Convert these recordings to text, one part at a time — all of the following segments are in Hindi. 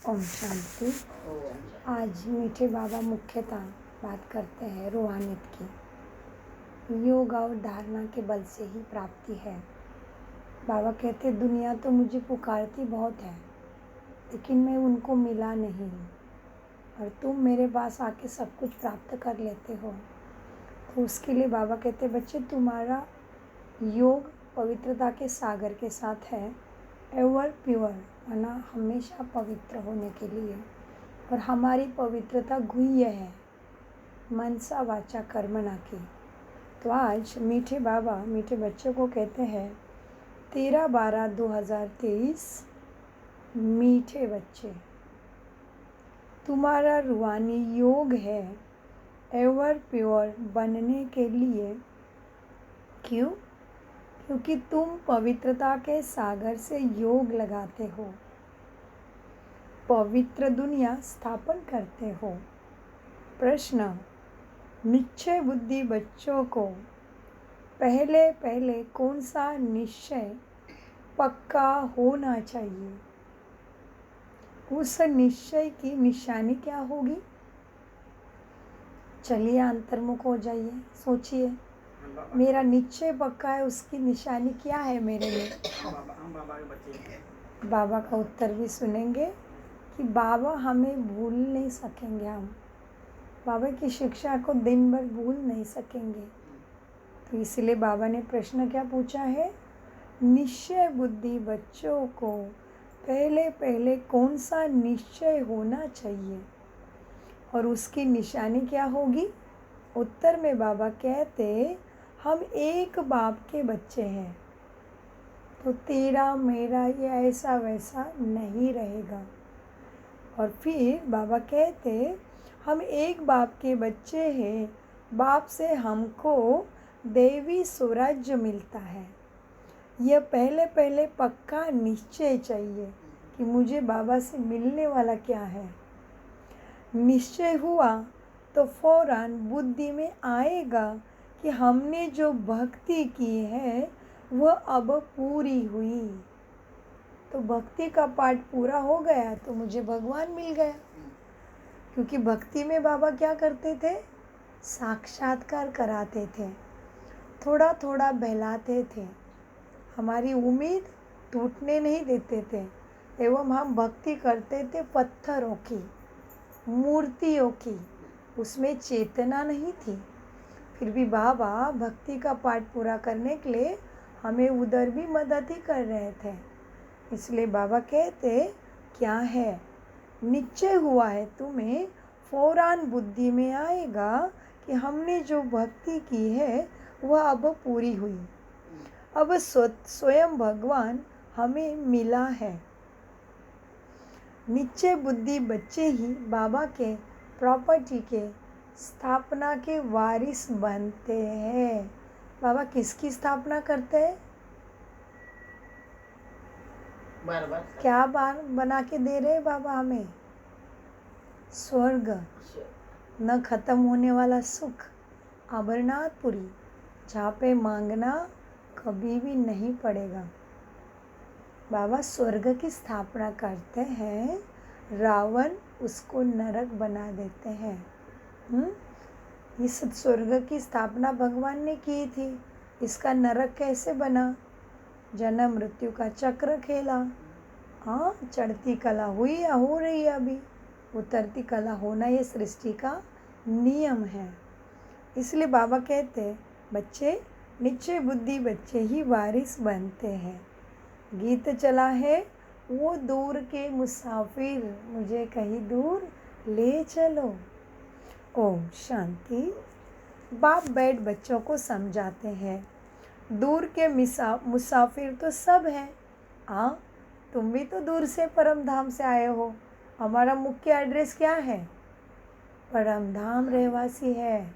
ओम शांति। आज मीठे बाबा मुख्यतः बात करते हैं रूहानियत की। योग और धारणा के बल से ही प्राप्ति है। बाबा कहते दुनिया तो मुझे पुकारती बहुत है, लेकिन मैं उनको मिला नहीं, और तुम मेरे पास आके सब कुछ प्राप्त कर लेते हो। तो उसके लिए बाबा कहते बच्चे, तुम्हारा योग पवित्रता के सागर के साथ है, एवर प्योर, माना हमेशा पवित्र होने के लिए। और हमारी पवित्रता गुह्य है, मनसा वाचा कर्मणा की। तो आज मीठे बाबा मीठे बच्चों को कहते हैं 13/12/2023, मीठे बच्चे, तुम्हारा रूहानी योग है एवर प्योर बनने के लिए। क्यों? क्योंकि तुम पवित्रता के सागर से योग लगाते हो, पवित्र दुनिया स्थापन करते हो। प्रश्न, निश्चय बुद्धि बच्चों को पहले पहले कौन सा निश्चय पक्का होना चाहिए? उस निश्चय की निशानी क्या होगी? चलिए अंतर्मुख हो जाइए, सोचिए, मेरा निश्चय पक्का है, उसकी निशानी क्या है मेरे लिए? बाबा का उत्तर भी सुनेंगे कि बाबा हमें भूल नहीं सकेंगे, हम बाबा की शिक्षा को दिन भर भूल नहीं सकेंगे। तो इसलिए बाबा ने प्रश्न क्या पूछा है? निश्चय बुद्धि बच्चों को पहले पहले कौन सा निश्चय होना चाहिए और उसकी निशानी क्या होगी? उत्तर में बाबा कहते हम एक बाप के बच्चे हैं, तो तेरा मेरा ये ऐसा वैसा नहीं रहेगा। और फिर बाबा कहते हम एक बाप के बच्चे हैं, बाप से हमको देवी स्वराज्य मिलता है। यह पहले पहले पक्का निश्चय चाहिए कि मुझे बाबा से मिलने वाला क्या है। निश्चय हुआ तो फौरन बुद्धि में आएगा कि हमने जो भक्ति की है वह अब पूरी हुई। तो भक्ति का पाठ पूरा हो गया तो मुझे भगवान मिल गया। क्योंकि भक्ति में बाबा क्या करते थे? साक्षात्कार कराते थे, थोड़ा थोड़ा बहलाते थे, हमारी उम्मीद टूटने नहीं देते थे। एवं हम भक्ति करते थे पत्थरों की, मूर्तियों की, उसमें चेतना नहीं थी। फिर भी बाबा भक्ति का पाठ पूरा करने के लिए हमें उधर भी मदद ही कर रहे थे। इसलिए बाबा कहते क्या है? निश्चय हुआ है तुम्हें, फौरन बुद्धि में आएगा कि हमने जो भक्ति की है वह अब पूरी हुई। अब स्वयं भगवान हमें मिला है। निश्चय बुद्धि बच्चे ही बाबा के प्रॉपर्टी के स्थापना के वारिस बनते हैं। बाबा किसकी स्थापना करते हैं? क्या बना के दे रहे बाबा हमें? स्वर्ग, न खत्म होने वाला सुख, अमरनाथपुरी, जहाँ पे मांगना कभी भी नहीं पड़ेगा। बाबा स्वर्ग की स्थापना करते हैं, रावण उसको नरक बना देते हैं। इस स्वर्ग की स्थापना भगवान ने की थी, इसका नरक कैसे बना? जन्म मृत्यु का चक्र खेला। हाँ, चढ़ती कला हुई या हो रही है अभी, उतरती कला होना ये सृष्टि का नियम है। इसलिए बाबा कहते बच्चे, निश्चय बुद्धि बच्चे ही वारिस बनते हैं। गीत चला है, वो दूर के मुसाफिर मुझे कहीं दूर ले चलो। ओम शांति। बाप बैठ बच्चों को समझाते हैं, दूर के मुसाफिर तो सब हैं। हाँ, तुम भी तो दूर से परम धाम से आए हो। हमारा मुख्य एड्रेस क्या है? परम धाम रहवासी है।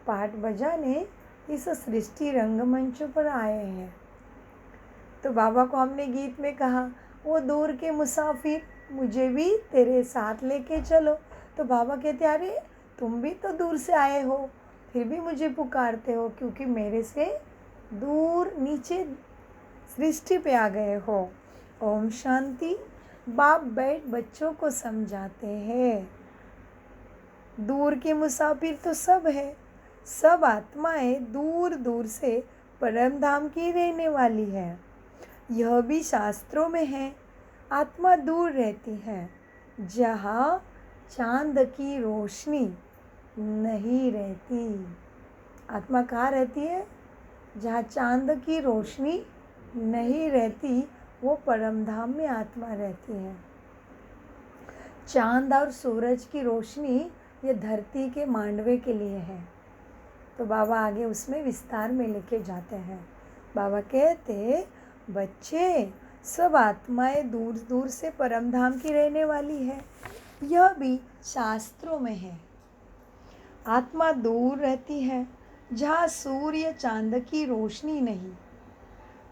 पाठ बजाने इस सृष्टि रंगमंच पर आए हैं। तो बाबा को हमने गीत में कहा, वो दूर के मुसाफिर मुझे भी तेरे साथ लेके चलो। तो बाबा कहते अरे तुम भी तो दूर से आए हो, फिर भी मुझे पुकारते हो, क्योंकि मेरे से दूर नीचे सृष्टि पे आ गए हो। ओम शांति। बाप बैठ बच्चों को समझाते हैं। दूर के मुसाफिर तो सब है, सब आत्माएं दूर दूर से परम धाम की रहने वाली है। यह भी शास्त्रों में है। आत्मा दूर रहती है जहाँ चांद की रोशनी नहीं रहती। आत्मा कहाँ रहती है? जहाँ चांद की रोशनी नहीं रहती, वो परम धाम में आत्मा रहती है। चांद और सूरज की रोशनी ये धरती के मांडवे के लिए है। तो बाबा आगे उसमें विस्तार में लेके जाते हैं। बाबा कहते, बच्चे, सब आत्माएं दूर दूर से परम धाम की रहने वाली है। यह भी शास्त्रों में है। आत्मा दूर रहती है जहाँ सूर्य चांद की रोशनी नहीं।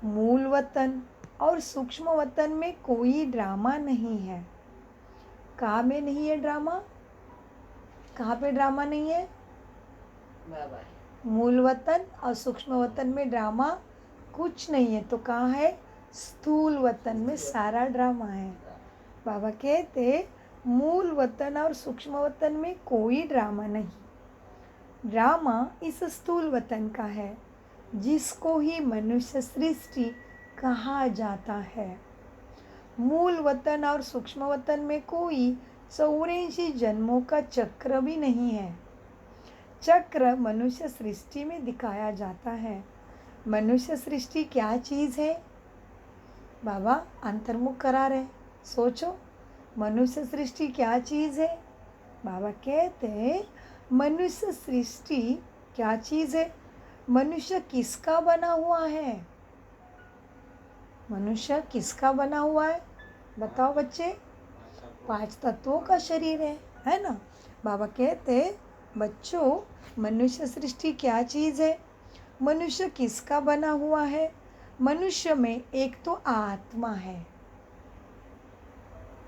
मूल वतन और सूक्ष्म वतन में कोई ड्रामा नहीं है। कहाँ में नहीं है ड्रामा? कहाँ पे ड्रामा नहीं है? मूल वतन और सूक्ष्म वतन में ड्रामा कुछ नहीं है। तो कहाँ है? स्थूल वतन में सारा ड्रामा है। बाबा कहते, मूल वतन और सूक्ष्म वतन में कोई ड्रामा नहीं। ड्रामा इस स्थूल वतन का है, जिसको ही मनुष्य सृष्टि कहा जाता है। मूल वतन और सूक्ष्म वतन में कोई 84 जन्मों का चक्र भी नहीं है। चक्र मनुष्य सृष्टि में दिखाया जाता है। मनुष्य सृष्टि क्या चीज़ है? बाबा अंतर्मुख करा रहे, सोचो, मनुष्य सृष्टि क्या चीज़ है? बाबा कहते हैं, मनुष्य सृष्टि क्या चीज़ है? मनुष्य किसका बना हुआ है? मनुष्य किसका बना हुआ है? बताओ बच्चे। 5 तत्वों का शरीर है ना? बाबा कहते, बच्चों, मनुष्य सृष्टि क्या चीज़ है? मनुष्य किसका बना हुआ है? मनुष्य में एक तो आत्मा है।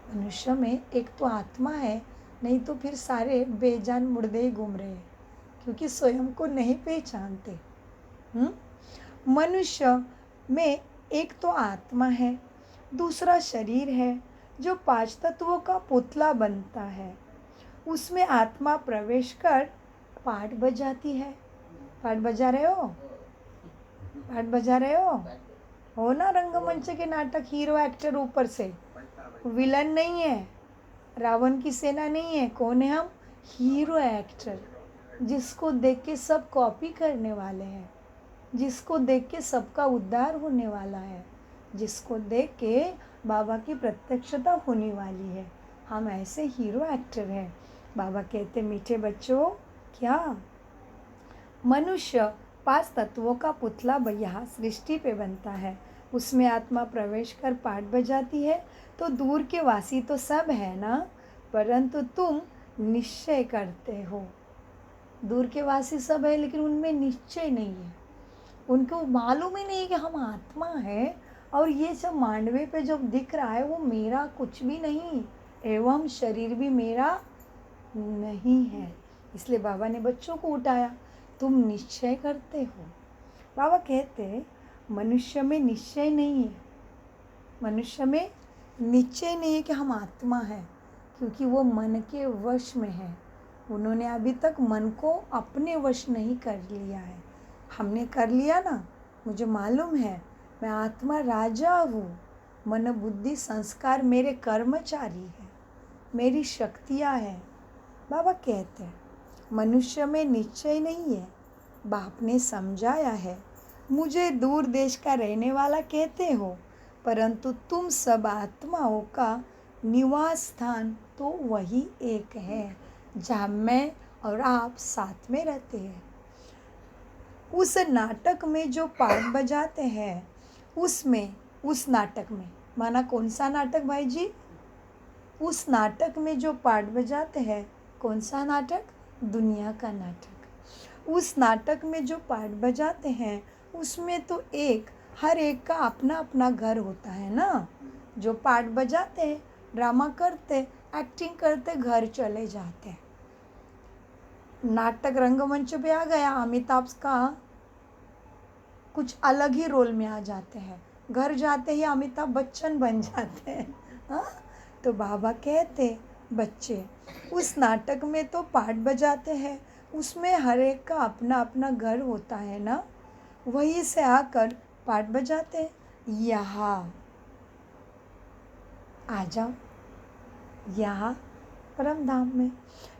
मनुष्य में एक तो आत्मा है, नहीं तो फिर सारे बेजान मुर्दे ही घूम रहे हैं, क्योंकि स्वयं को नहीं पहचानते। मनुष्य में एक तो आत्मा है, दूसरा शरीर है जो 5 तत्वों का पुतला बनता है। उसमें आत्मा प्रवेश कर पाठ बजाती है। पाठ बजा रहे हो? पाठ बजा रहे हो ना? रंगमंच के नाटक हीरो एक्टर ऊपर से, विलन नहीं है, रावण की सेना नहीं है। कौन है हम? हीरो एक्टर, जिसको देख के सब कॉपी करने वाले हैं, जिसको देख के सबका उद्धार होने वाला है, जिसको देख के बाबा की प्रत्यक्षता होने वाली है। हम ऐसे हीरो एक्टर हैं। बाबा कहते, मीठे बच्चों, क्या मनुष्य 5 तत्वों का पुतला यहाँ सृष्टि पे बनता है। उसमें आत्मा प्रवेश कर पाठ बजाती है। तो दूर के वासी तो सब है ना, परंतु तुम निश्चय करते हो। दूर के वासी सब है, लेकिन उनमें निश्चय नहीं है। उनको मालूम ही नहीं कि हम आत्मा है, और ये सब मांडवे पे जो दिख रहा है वो मेरा कुछ भी नहीं, एवं शरीर भी मेरा नहीं है। इसलिए बाबा ने बच्चों को उठाया, तुम निश्चय करते हो। बाबा कहते, मनुष्य में निश्चय नहीं है। मनुष्य में निश्चय नहीं है कि हम आत्मा है, क्योंकि वो मन के वश में है। उन्होंने अभी तक मन को अपने वश नहीं कर लिया है। हमने कर लिया ना। मुझे मालूम है, मैं आत्मा राजा हूँ। मन बुद्धि संस्कार मेरे कर्मचारी हैं, मेरी शक्तियाँ हैं। बाबा कहते हैं, मनुष्य में निश्चय नहीं है। बाप ने समझाया है, मुझे दूर देश का रहने वाला कहते हो, परंतु तुम सब आत्माओं का निवास स्थान तो वही एक है, जहाँ मैं और आप साथ में रहते हैं। उस नाटक में जो पार्ट बजाते हैं, उसमें, उस नाटक में, माना कौन सा नाटक भाई जी? उस नाटक में जो पार्ट बजाते हैं, कौन सा नाटक? दुनिया का नाटक। उस नाटक में जो पार्ट बजाते हैं, उसमें तो हर एक का अपना अपना घर होता है ना। जो पार्ट बजाते हैं, ड्रामा करते, एक्टिंग करते, घर चले जाते हैं। नाटक रंगमंच पे आ गया, अमिताभ का कुछ अलग ही रोल में आ जाते हैं। घर जाते ही अमिताभ बच्चन बन जाते हैं। हाँ, तो बाबा कहते, बच्चे उस नाटक में तो पाठ बजाते हैं, उसमें हर एक का अपना अपना घर होता है ना, वहीं से आकर पाठ बजाते हैं। यहाँ आ जाओ, यहाँ परम धाम में।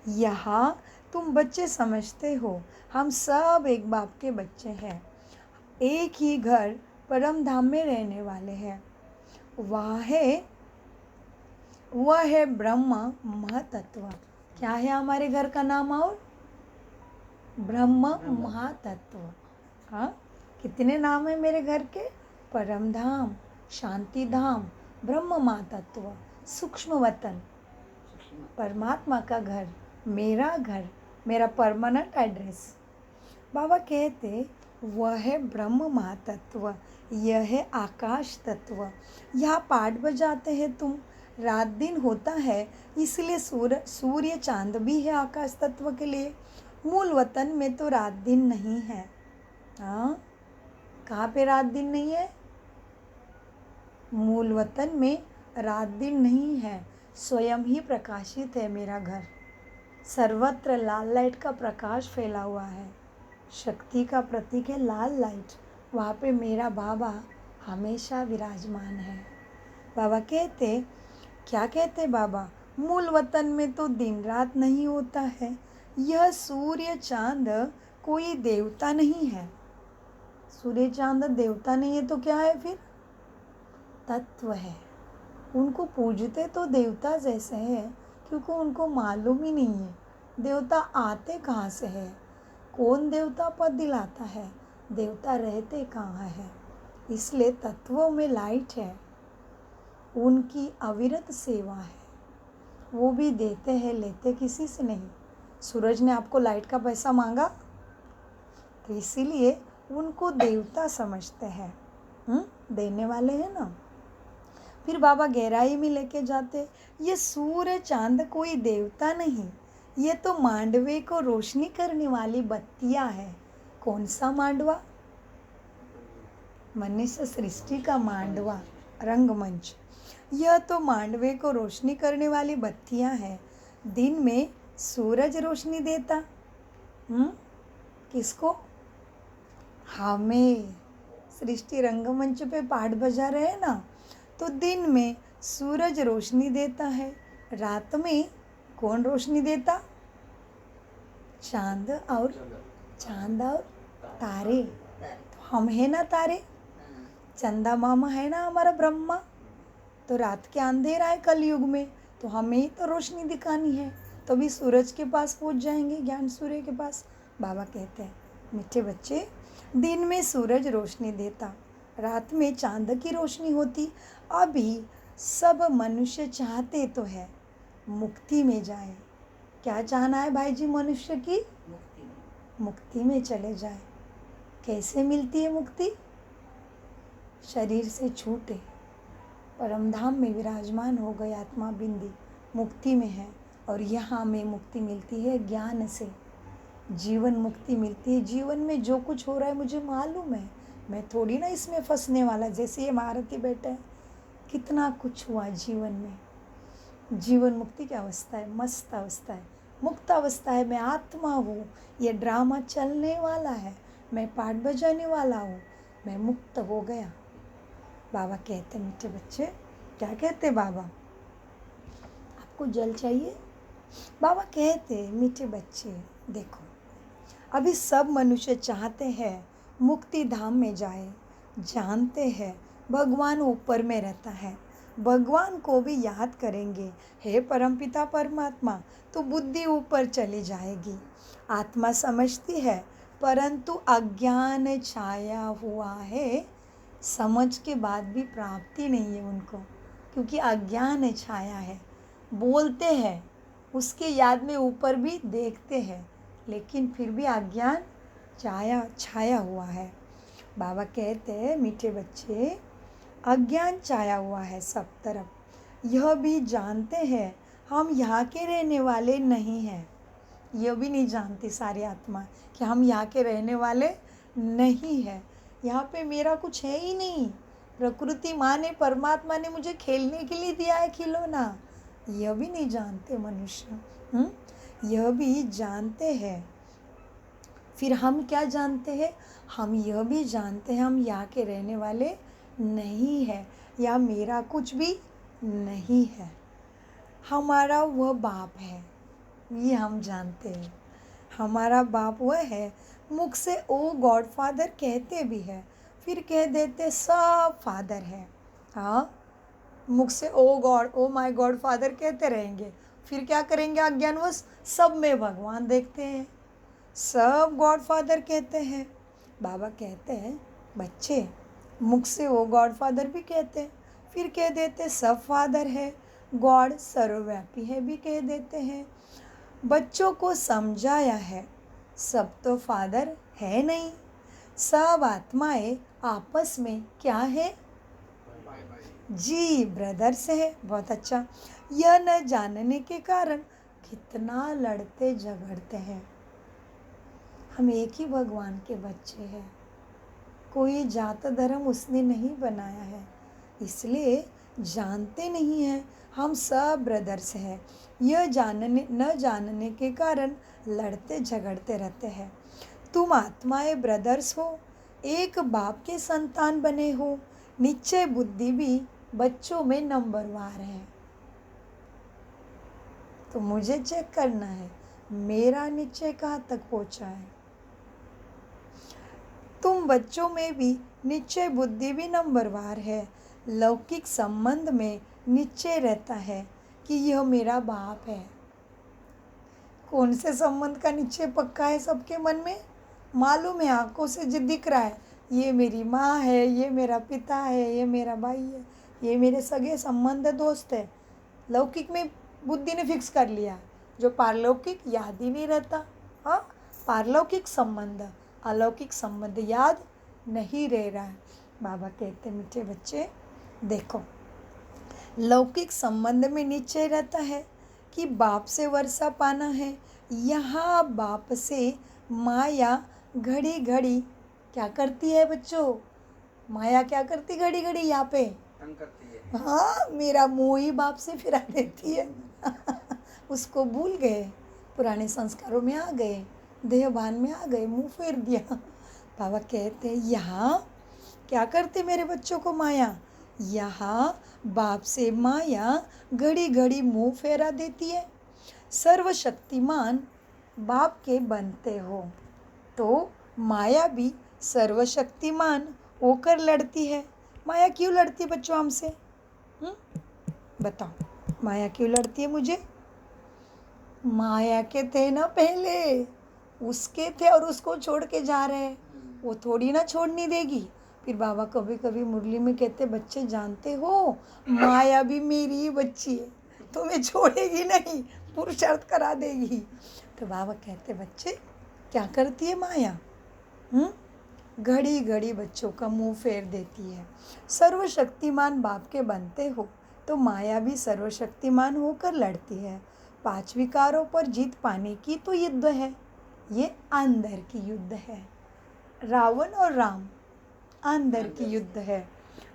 यहाँ तुम बच्चे समझते हो हम सब एक बाप के बच्चे हैं, एक ही घर परम धाम में रहने वाले हैं। वह है ब्रह्म महातत्व। क्या है हमारे घर का नाम? और ब्रह्म महातत्व। हाँ, कितने नाम है मेरे घर के? परम धाम, शांति धाम, ब्रह्म महातत्व, सूक्ष्म वतन, परमात्मा का घर, मेरा परमानेंट एड्रेस। बाबा कहते, वह है ब्रह्म महातत्व, यह है आकाश तत्व। यहाँ पाठ बजाते हैं तुम, रात दिन होता है, इसलिए सूर्य चांद भी है आकाश तत्व के लिए। मूल वतन में तो रात दिन नहीं है। हाँ, कहाँ पे रात दिन नहीं है? मूल वतन में रात दिन नहीं है, स्वयं ही प्रकाशित है मेरा घर। सर्वत्र लाल लाइट का प्रकाश फैला हुआ है, शक्ति का प्रतीक है लाल लाइट। वहाँ पे मेरा बाबा हमेशा विराजमान है। बाबा कहते, क्या कहते बाबा? मूल वतन में तो दिन रात नहीं होता है, यह सूर्य चांद कोई देवता नहीं है। सूर्य चांद देवता नहीं है तो क्या है फिर? तत्व है। उनको पूजते तो देवता जैसे हैं, क्योंकि उनको मालूम ही नहीं है देवता आते कहाँ से है, कौन देवता पद दिलाता है, देवता रहते कहाँ है। इसलिए तत्वों में लाइट है, उनकी अविरत सेवा है। वो भी देते हैं, लेते किसी से नहीं। सूरज ने आपको लाइट का पैसा मांगा, तो इसीलिए उनको देवता समझते हैं। देने वाले हैं ना। फिर बाबा गहराई में लेके जाते, ये सूर्य चांद कोई देवता नहीं, ये तो मांडवे को रोशनी करने वाली बत्तियां है। कौन सा मांडवा? मनुष्य सृष्टि का मांडवा, रंगमंच। यह तो मांडवे को रोशनी करने वाली बत्तियां हैं। दिन में सूरज रोशनी देता, किसको? हमें। सृष्टि रंगमंच पे पाठ बजा रहे हैं ना, तो दिन में सूरज रोशनी देता है, रात में कौन रोशनी देता? चांद और तारे। तो हम है ना तारे, चंदा मामा है ना हमारा ब्रह्मा। तो रात के अंधेरा है कलयुग में, तो हमें ही तो रोशनी दिखानी है, तो भी सूरज के पास पहुंच जाएंगे, ज्ञान सूर्य के पास। बाबा कहते हैं, मीठे बच्चे, दिन में सूरज रोशनी देता, रात में चांद की रोशनी होती। अभी सब मनुष्य चाहते तो है मुक्ति में जाए। क्या चाहना है भाई जी मनुष्य की? मुक्ति में चले जाए। कैसे मिलती है मुक्ति? शरीर से छूटे, परमधाम में विराजमान हो गए, आत्मा बिंदी मुक्ति में है। और यहाँ में मुक्ति मिलती है ज्ञान से, जीवन मुक्ति मिलती है। जीवन में जो कुछ हो रहा है मुझे मालूम है, मैं थोड़ी ना इसमें फंसने वाला। जैसे ये महारथी बैठे हैं, कितना कुछ हुआ जीवन में। जीवन मुक्ति की अवस्था है, मस्त अवस्था है, मुक्त अवस्था है। मैं आत्मा हूँ, ये ड्रामा चलने वाला है, मैं पाठ बजाने वाला हूँ, मैं मुक्त हो गया। बाबा कहते, मीठे बच्चे, क्या कहते बाबा? आपको जल चाहिए? बाबा कहते, मीठे बच्चे देखो, अभी सब मनुष्य चाहते हैं मुक्ति धाम में जाए, जानते हैं भगवान ऊपर में रहता है, भगवान को भी याद करेंगे, हे परमपिता परमात्मा, तो बुद्धि ऊपर चली जाएगी। आत्मा समझती है, परंतु अज्ञान छाया हुआ है, समझ के बाद भी प्राप्ति नहीं है उनको, क्योंकि अज्ञान छाया है। बोलते हैं, उसके याद में ऊपर भी देखते हैं, लेकिन फिर भी अज्ञान छाया हुआ है। बाबा कहते हैं, मीठे बच्चे, अज्ञान छाया हुआ है सब तरफ। यह भी जानते हैं हम यहाँ के रहने वाले नहीं हैं। यह भी नहीं जानती सारी आत्मा कि हम यहाँ के रहने वाले नहीं हैं। यहाँ पे मेरा कुछ है ही नहीं। प्रकृति माँ ने, परमात्मा ने मुझे खेलने के लिए दिया है खिलौना, यह भी नहीं जानते मनुष्य। यह भी जानते हैं। फिर हम क्या जानते हैं? हम यह भी जानते हैं हम यहाँ के रहने वाले नहीं है, या मेरा कुछ भी नहीं है। हमारा वह बाप है, ये हम जानते हैं। हमारा बाप वह है, मुख से ओ गॉड फादर कहते भी है, फिर कह देते सब फादर है। हाँ, मुख से oh god, oh my god father कहते रहेंगे, फिर क्या करेंगे? अज्ञानवश सब में भगवान देखते हैं, सब गॉड फादर कहते हैं। बाबा कहते हैं बच्चे, मुख से वो गॉड फादर भी कहते हैं, फिर कह देते सब फादर है, गॉड सर्वव्यापी है भी कह देते हैं। बच्चों को समझाया है सब तो फादर है नहीं, सब आत्माएं आपस में क्या है जी, ब्रदर्स है। बहुत अच्छा। यह न जानने के कारण कितना लड़ते झगड़ते हैं। हम एक ही भगवान के बच्चे हैं, कोई जात धर्म उसने नहीं बनाया है, इसलिए जानते नहीं हैं हम सब ब्रदर्स हैं। यह न जानने के कारण लड़ते झगड़ते रहते हैं। तुम आत्माएं ब्रदर्स हो, एक बाप के संतान बने हो, निश्चय बुद्धि भी बच्चों में नंबरवार है। तो मुझे चेक करना है मेरा निश्चय कहाँ तक पहुँचा है। तुम बच्चों में भी निश्चय बुद्धि भी नंबरवार है। लौकिक संबंध में निश्चय रहता है कि यह मेरा बाप है। कौन से संबंध का निश्चय पक्का है सबके मन में? मालूम है, आंखों से जो दिख रहा है, ये मेरी माँ है, ये मेरा पिता है, ये मेरा भाई है, ये मेरे सगे संबंध दोस्त है। लौकिक में बुद्धि ने फिक्स कर लिया, जो पारलौकिक याद ही नहीं रहता। हाँ, पारलौकिक संबंध, अलौकिक संबंध याद नहीं रह रहा है। बाबा कहते मीठे बच्चे देखो, लौकिक संबंध में निश्चय रहता है कि बाप से वर्षा पाना है। यहाँ बाप से माया घड़ी घड़ी क्या करती है बच्चों? माया क्या करती घड़ी घड़ी यहाँ पे? हाँ, मेरा मुँह ही बाप से फिरा देती है। उसको भूल गए, पुराने संस्कारों में आ गए, देहभान में आ गए, मुँह फेर दिया। बाबा कहते हैं यहाँ क्या करते मेरे बच्चों को माया? यहाँ बाप से माया घड़ी घड़ी मुँह फेरा देती है। सर्वशक्तिमान बाप के बनते हो तो माया भी सर्वशक्तिमान होकर लड़ती है। माया क्यों लड़ती है बच्चों हमसे? बताओ, माया क्यों लड़ती है मुझे? माया के थे ना पहले, उसके थे और उसको छोड़ के जा रहे हैं, वो थोड़ी ना छोड़नी देगी। फिर बाबा कभी कभी मुरली में कहते बच्चे जानते हो माया भी मेरी ही बच्ची है, तुम्हें छोड़ेगी नहीं, पुरुषार्थ करा देगी। तो बाबा कहते बच्चे क्या करती है माया? घड़ी घड़ी बच्चों का मुंह फेर देती है। सर्वशक्तिमान बाप के बनते हो तो माया भी सर्वशक्तिमान होकर लड़ती है। 5 विकारों पर जीत पाने की तो युद्ध है, ये अंदर की युद्ध है। रावण और राम अंदर की युद्ध है।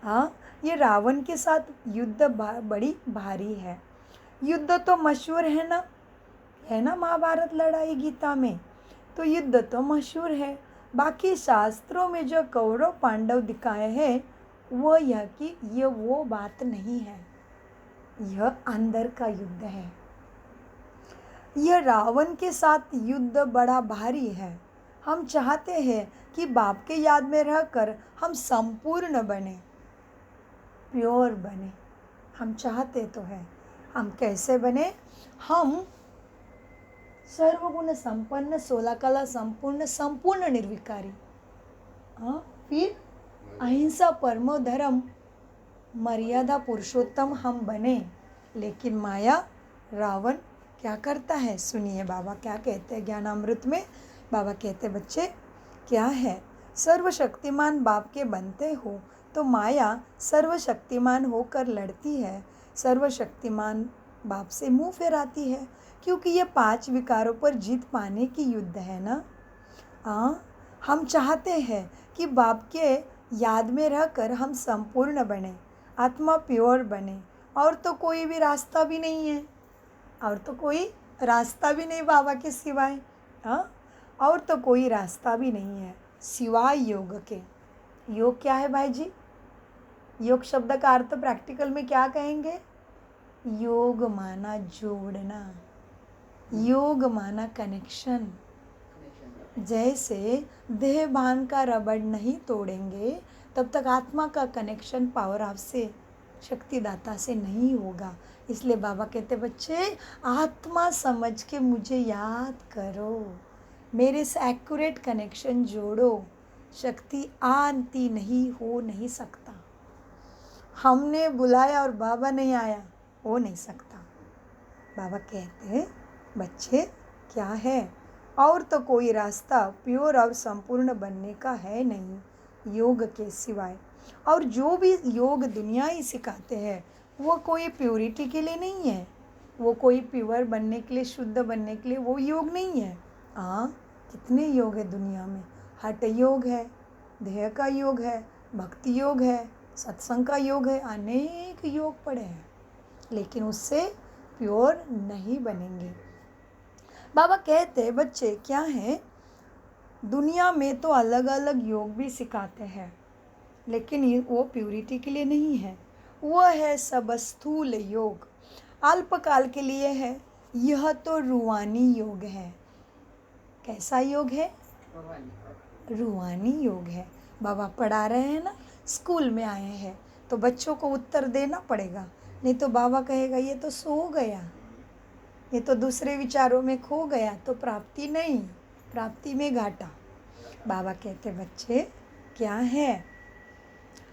हाँ, ये रावण के साथ युद्ध बड़ी भारी है। युद्ध तो मशहूर है ना महाभारत लड़ाई गीता में, तो युद्ध तो मशहूर है। बाकी शास्त्रों में जो कौरव पांडव दिखाए हैं वो यह कि ये वो बात नहीं है, यह अंदर का युद्ध है। यह रावण के साथ युद्ध बड़ा भारी है। हम चाहते हैं कि बाप के याद में रहकर हम संपूर्ण बने, प्योर बने। हम चाहते तो हैं। हम कैसे बने? हम सर्वगुण संपन्न, 16 कला संपूर्ण, संपूर्ण निर्विकारी। फिर अहिंसा परमो धर्म, मर्यादा पुरुषोत्तम हम बने। लेकिन माया रावण क्या करता है? सुनिए बाबा क्या कहते हैं ज्ञानामृत में। बाबा कहते बच्चे क्या है? सर्वशक्तिमान बाप के बनते हो तो माया सर्वशक्तिमान होकर लड़ती है। सर्वशक्तिमान बाप से मुंह फेराती है, क्योंकि ये 5 विकारों पर जीत पाने की युद्ध है ना। हम चाहते हैं कि बाप के याद में रहकर हम संपूर्ण बने, आत्मा प्योर बने, और तो कोई भी रास्ता भी नहीं है, और तो कोई रास्ता भी नहीं बाबा के सिवाय। हाँ, और तो कोई रास्ता भी नहीं है सिवाय योग के। योग क्या है भाई जी? योग शब्द का अर्थ प्रैक्टिकल में क्या कहेंगे? योग माना जोड़ना, योग माना कनेक्शन। जैसे देह भान का रबड़ नहीं तोड़ेंगे तब तक आत्मा का कनेक्शन पावर हाउस से, शक्तिदाता से नहीं होगा। इसलिए बाबा कहते बच्चे आत्मा समझ के मुझे याद करो, मेरे से एक्यूरेट कनेक्शन जोड़ो, शक्ति आती नहीं हो नहीं सकता। हमने बुलाया और बाबा नहीं आया, हो नहीं सकता। बाबा कहते बच्चे क्या है? और तो कोई रास्ता प्योर और संपूर्ण बनने का है नहीं योग के सिवाय। और जो भी योग दुनिया ही सिखाते हैं वो कोई प्योरिटी के लिए नहीं है, वो कोई प्योर बनने के लिए, शुद्ध बनने के लिए वो योग नहीं है। हाँ, कितने योग है दुनिया में। हठ योग है, देह का योग है, भक्ति योग है, सत्संग का योग है, अनेक योग पड़े हैं, लेकिन उससे प्योर नहीं बनेंगे। बाबा कहते बच्चे क्या है? दुनिया में तो अलग अलग योग भी सिखाते हैं, लेकिन ये वो प्यूरिटी के लिए नहीं है। वह है सब स्थूल योग, अल्पकाल के लिए है। यह तो रूहानी योग है। कैसा योग है? रूहानी योग है। बाबा पढ़ा रहे हैं ना, स्कूल में आए हैं तो बच्चों को उत्तर देना पड़ेगा, नहीं तो बाबा कहेगा ये तो सो गया, ये तो दूसरे विचारों में खो गया, तो प्राप्ति नहीं, प्राप्ति में घाटा। बाबा कहते बच्चे क्या है?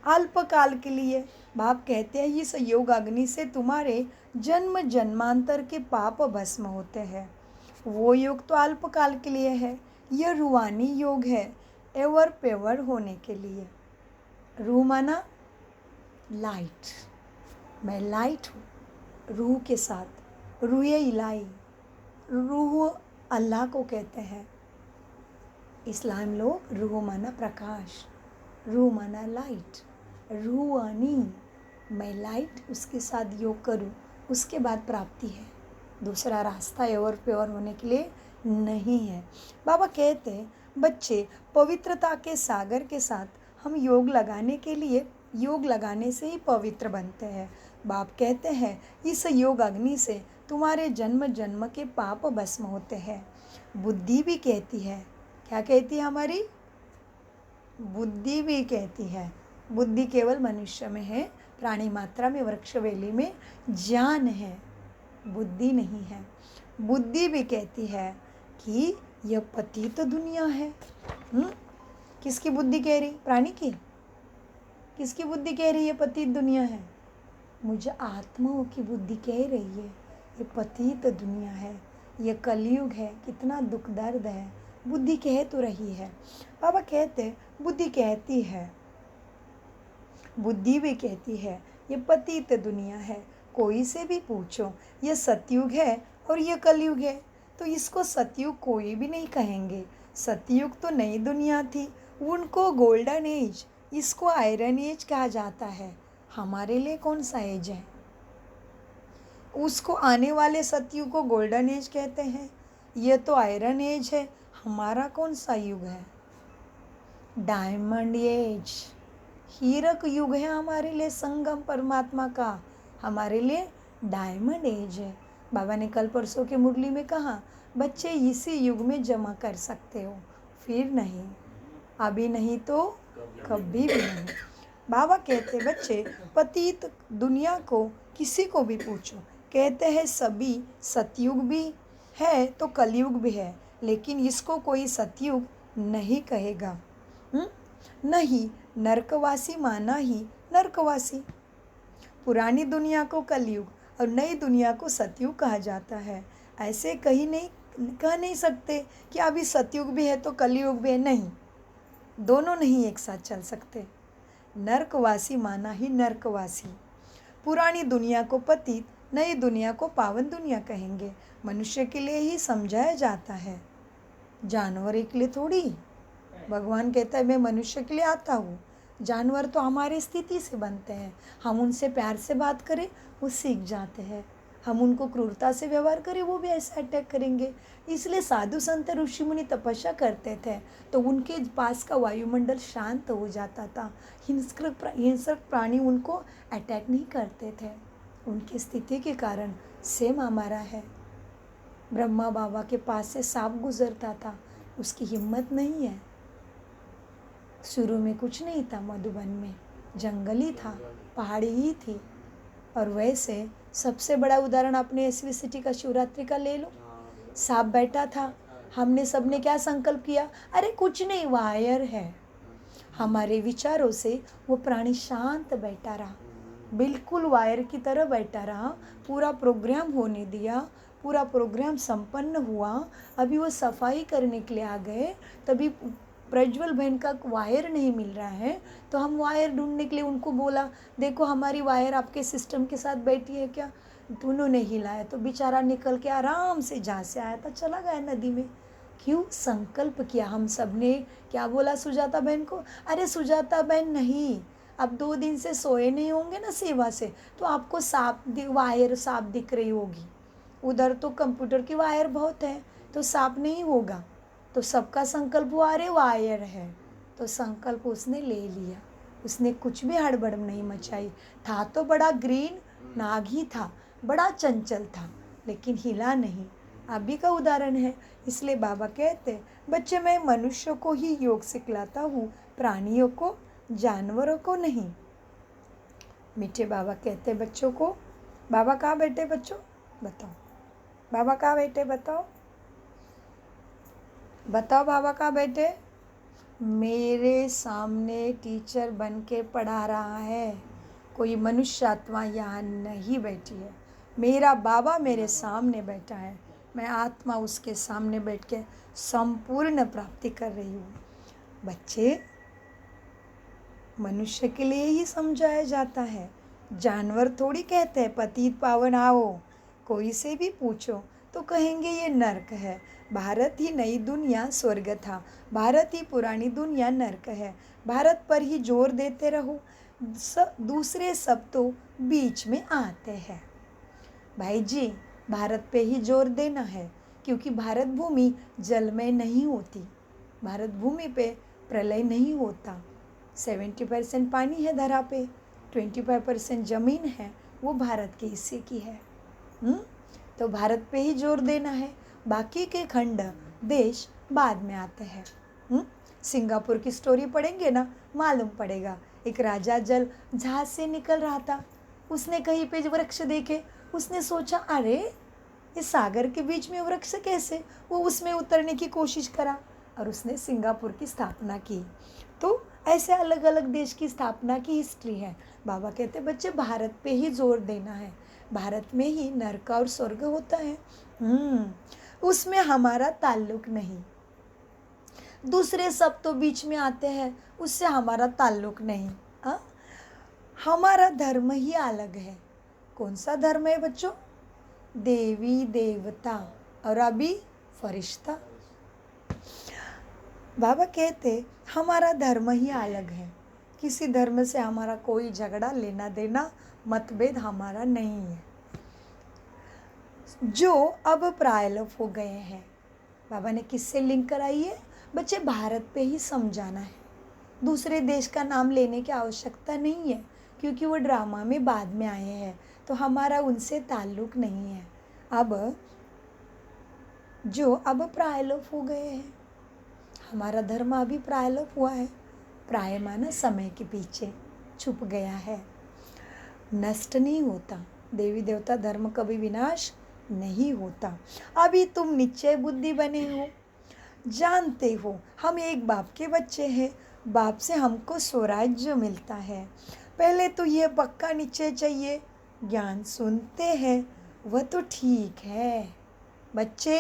अल्पकाल के लिए। बाप कहते हैं इस योग अग्नि से तुम्हारे जन्म जन्मांतर के पाप भस्म होते हैं। वो योग तो अल्पकाल के लिए है, यह रूहानी योग है, एवर पेवर होने के लिए। रूह माना लाइट, मैं लाइट हूँ रूह के साथ। रूह इलाही, रूह अल्लाह को कहते हैं। इस्लाम लोग रूह माना प्रकाश, रूह माना लाइट, रूहानी। मैं लाइट उसके साथ योग करूँ, उसके बाद प्राप्ति है। दूसरा रास्ता एवर प्योर होने के लिए नहीं है। बाबा कहते हैं बच्चे पवित्रता के सागर के साथ हम योग लगाने के लिए, योग लगाने से ही पवित्र बनते हैं। बाप कहते हैं इस योग अग्नि से तुम्हारे जन्म जन्म के पाप भस्म होते हैं। बुद्धि भी कहती है, क्या कहती है? हमारी बुद्धि भी कहती है। बुद्धि केवल मनुष्य में है, प्राणी मात्रा में, वृक्ष वेली में ज्ञान है, बुद्धि नहीं है। बुद्धि भी कहती है कि यह पतित दुनिया है। किसकी बुद्धि कह रही? प्राणी की? किसकी बुद्धि कह रही है पतित दुनिया है? मुझे आत्माओं की बुद्धि कह रही है ये पतित दुनिया है, ये कलयुग है, कितना दुख दर्द है। बुद्धि कह तो रही है। बाबा कहते बुद्धि कहती है, बुद्धि भी कहती है ये पतित दुनिया है। कोई से भी पूछो ये सतयुग है और ये कलयुग है, तो इसको सतयुग कोई भी नहीं कहेंगे। सतयुग तो नई दुनिया थी, उनको गोल्डन एज, इसको आयरन एज कहा जाता है। हमारे लिए कौन सा एज है? उसको आने वाले सतयुग को गोल्डन एज कहते हैं, ये तो आयरन एज है। हमारा कौन सा युग है? डायमंड एज, हीरक युग है हमारे लिए, संगम परमात्मा का हमारे लिए डायमंड एज है। बाबा ने कल परसों के मुरली में कहा बच्चे इसी युग में जमा कर सकते हो, फिर नहीं, अभी नहीं तो कभी भी नहीं। बाबा कहते बच्चे पतित दुनिया को किसी को भी पूछो, कहते हैं सभी सतयुग भी है तो कलयुग भी है, लेकिन इसको कोई सतयुग नहीं कहेगा। नहीं, नरकवासी माना ही नरकवासी। पुरानी दुनिया को कलयुग और नई दुनिया को सतयुग कहा जाता है। ऐसे कह नहीं सकते कि अभी सतयुग भी है तो कलयुग भी है, नहीं, दोनों नहीं एक साथ चल सकते। नरकवासी माना ही नरकवासी। पुरानी दुनिया को पतित, नई दुनिया को पावन दुनिया कहेंगे। मनुष्य के लिए ही समझाया जाता है, जानवर के लिए थोड़ी। भगवान कहता है मैं मनुष्य के लिए आता हूँ, जानवर तो हमारी स्थिति से बनते हैं, हम उनसे प्यार से बात करें वो सीख जाते हैं, हम उनको क्रूरता से व्यवहार करें वो भी ऐसा अटैक करेंगे। इसलिए साधु संत ऋषि मुनि तपस्या करते थे तो उनके पास का वायुमंडल शांत हो जाता था, हिंसक प्राणी उनको अटैक नहीं करते थे। उनकी स्थिति के कारण सेम हमारा है। ब्रह्मा बाबा के पास से सांप गुजरता था, उसकी हिम्मत नहीं है। शुरू में कुछ नहीं था, मधुबन में जंगल ही था, पहाड़ी ही थी। और वैसे सबसे बड़ा उदाहरण अपने एसवी सिटी का शिवरात्रि का ले लो। सांप बैठा था, हमने सबने क्या संकल्प किया, अरे कुछ नहीं वायर है। हमारे विचारों से वो प्राणी शांत बैठा रहा, बिल्कुल वायर की तरह बैठा रहा। पूरा प्रोग्राम होने दिया, पूरा प्रोग्राम संपन्न हुआ। अभी वो सफाई करने के लिए आ गए, तभी प्रज्वल बहन का वायर नहीं मिल रहा है, तो हम वायर ढूंढने के लिए उनको बोला, देखो हमारी वायर आपके सिस्टम के साथ बैठी है क्या। दोनों ने हिलाया तो बेचारा निकल के आराम से जहाँ से आया था चला गया नदी में। क्यों? संकल्प किया हम सब ने। क्या बोला सुजाता बहन को, अरे सुजाता बहन नहीं, अब 2 दिन से सोए नहीं होंगे ना सेवा से, तो आपको वायर सांप दिख रही होगी। उधर तो कंप्यूटर की वायर बहुत है, तो सांप नहीं होगा। तो सबका संकल्प हुआ, अरे वायर है, तो संकल्प उसने ले लिया। उसने कुछ भी हड़बड़ नहीं मचाई। था तो बड़ा ग्रीन नाग ही था, बड़ा चंचल था, लेकिन हिला नहीं। अभी का उदाहरण है। इसलिए बाबा कहते, बच्चे मैं मनुष्यों को ही योग सिखलाता हूँ, प्राणियों को, जानवरों को नहीं। मीठे बाबा कहते बच्चों को, बाबा कहाँ बैठे बच्चों बताओ, बाबा कहाँ बैठे बताओ, बताओ बाबा कहाँ बैठे। मेरे सामने टीचर बन के पढ़ा रहा है, कोई मनुष्य आत्मा यहाँ नहीं बैठी है। मेरा बाबा मेरे सामने बैठा है, मैं आत्मा उसके सामने बैठ के संपूर्ण प्राप्ति कर रही हूँ। बच्चे, मनुष्य के लिए ही समझाया जाता है, जानवर थोड़ी कहते हैं पतित पावन आओ। कोई से भी पूछो तो कहेंगे ये नर्क है। भारत ही नई दुनिया स्वर्ग था, भारत ही पुरानी दुनिया नर्क है। भारत पर ही जोर देते रहो, दूसरे सब तो बीच में आते हैं। भाई जी, भारत पे ही जोर देना है, क्योंकि भारत भूमि जल में नहीं होती, भारत भूमि पे प्रलय नहीं होता। 70% पानी है धरा पे, 25% जमीन है, वो भारत के हिस्से की है। तो भारत पे ही जोर देना है, बाकी के खंड देश बाद में आते हैं। सिंगापुर की स्टोरी पढ़ेंगे ना, मालूम पड़ेगा। एक राजा जहाज से निकल रहा था, उसने कहीं पे वृक्ष देखे, उसने सोचा अरे इस सागर के बीच में वृक्ष कैसे, वो उसमें उतरने की कोशिश करा और उसने सिंगापुर की स्थापना की। तो ऐसे अलग अलग देश की स्थापना की हिस्ट्री है। बाबा कहते बच्चे भारत पे ही जोर देना है, भारत में ही नरक और स्वर्ग होता है। उसमें हमारा ताल्लुक नहीं, दूसरे सब तो बीच में आते हैं, उससे हमारा ताल्लुक नहीं। हमारा धर्म ही अलग है। कौन सा धर्म है बच्चों? देवी देवता और अभी फरिश्ता। बाबा कहते हमारा धर्म ही अलग है, किसी धर्म से हमारा कोई झगड़ा लेना देना मतभेद हमारा नहीं है। जो अब प्रायलोप हो गए हैं, बाबा ने किससे लिंक कराई है बच्चे? भारत पे ही समझाना है, दूसरे देश का नाम लेने की आवश्यकता नहीं है, क्योंकि वो ड्रामा में बाद में आए हैं, तो हमारा उनसे ताल्लुक नहीं है। अब जो अब प्रायलोप हो गए हैं, हमारा धर्म अभी प्रायलोप हुआ है। प्राय माना समय के पीछे छुप गया है, नष्ट नहीं होता। देवी देवता धर्म कभी विनाश नहीं होता। अभी तुम निश्चय बुद्धि बने हो, जानते हो हम एक बाप के बच्चे हैं, बाप से हमको स्वराज्य मिलता है। पहले तो ये पक्का निश्चय चाहिए, ज्ञान सुनते हैं वह तो ठीक है। बच्चे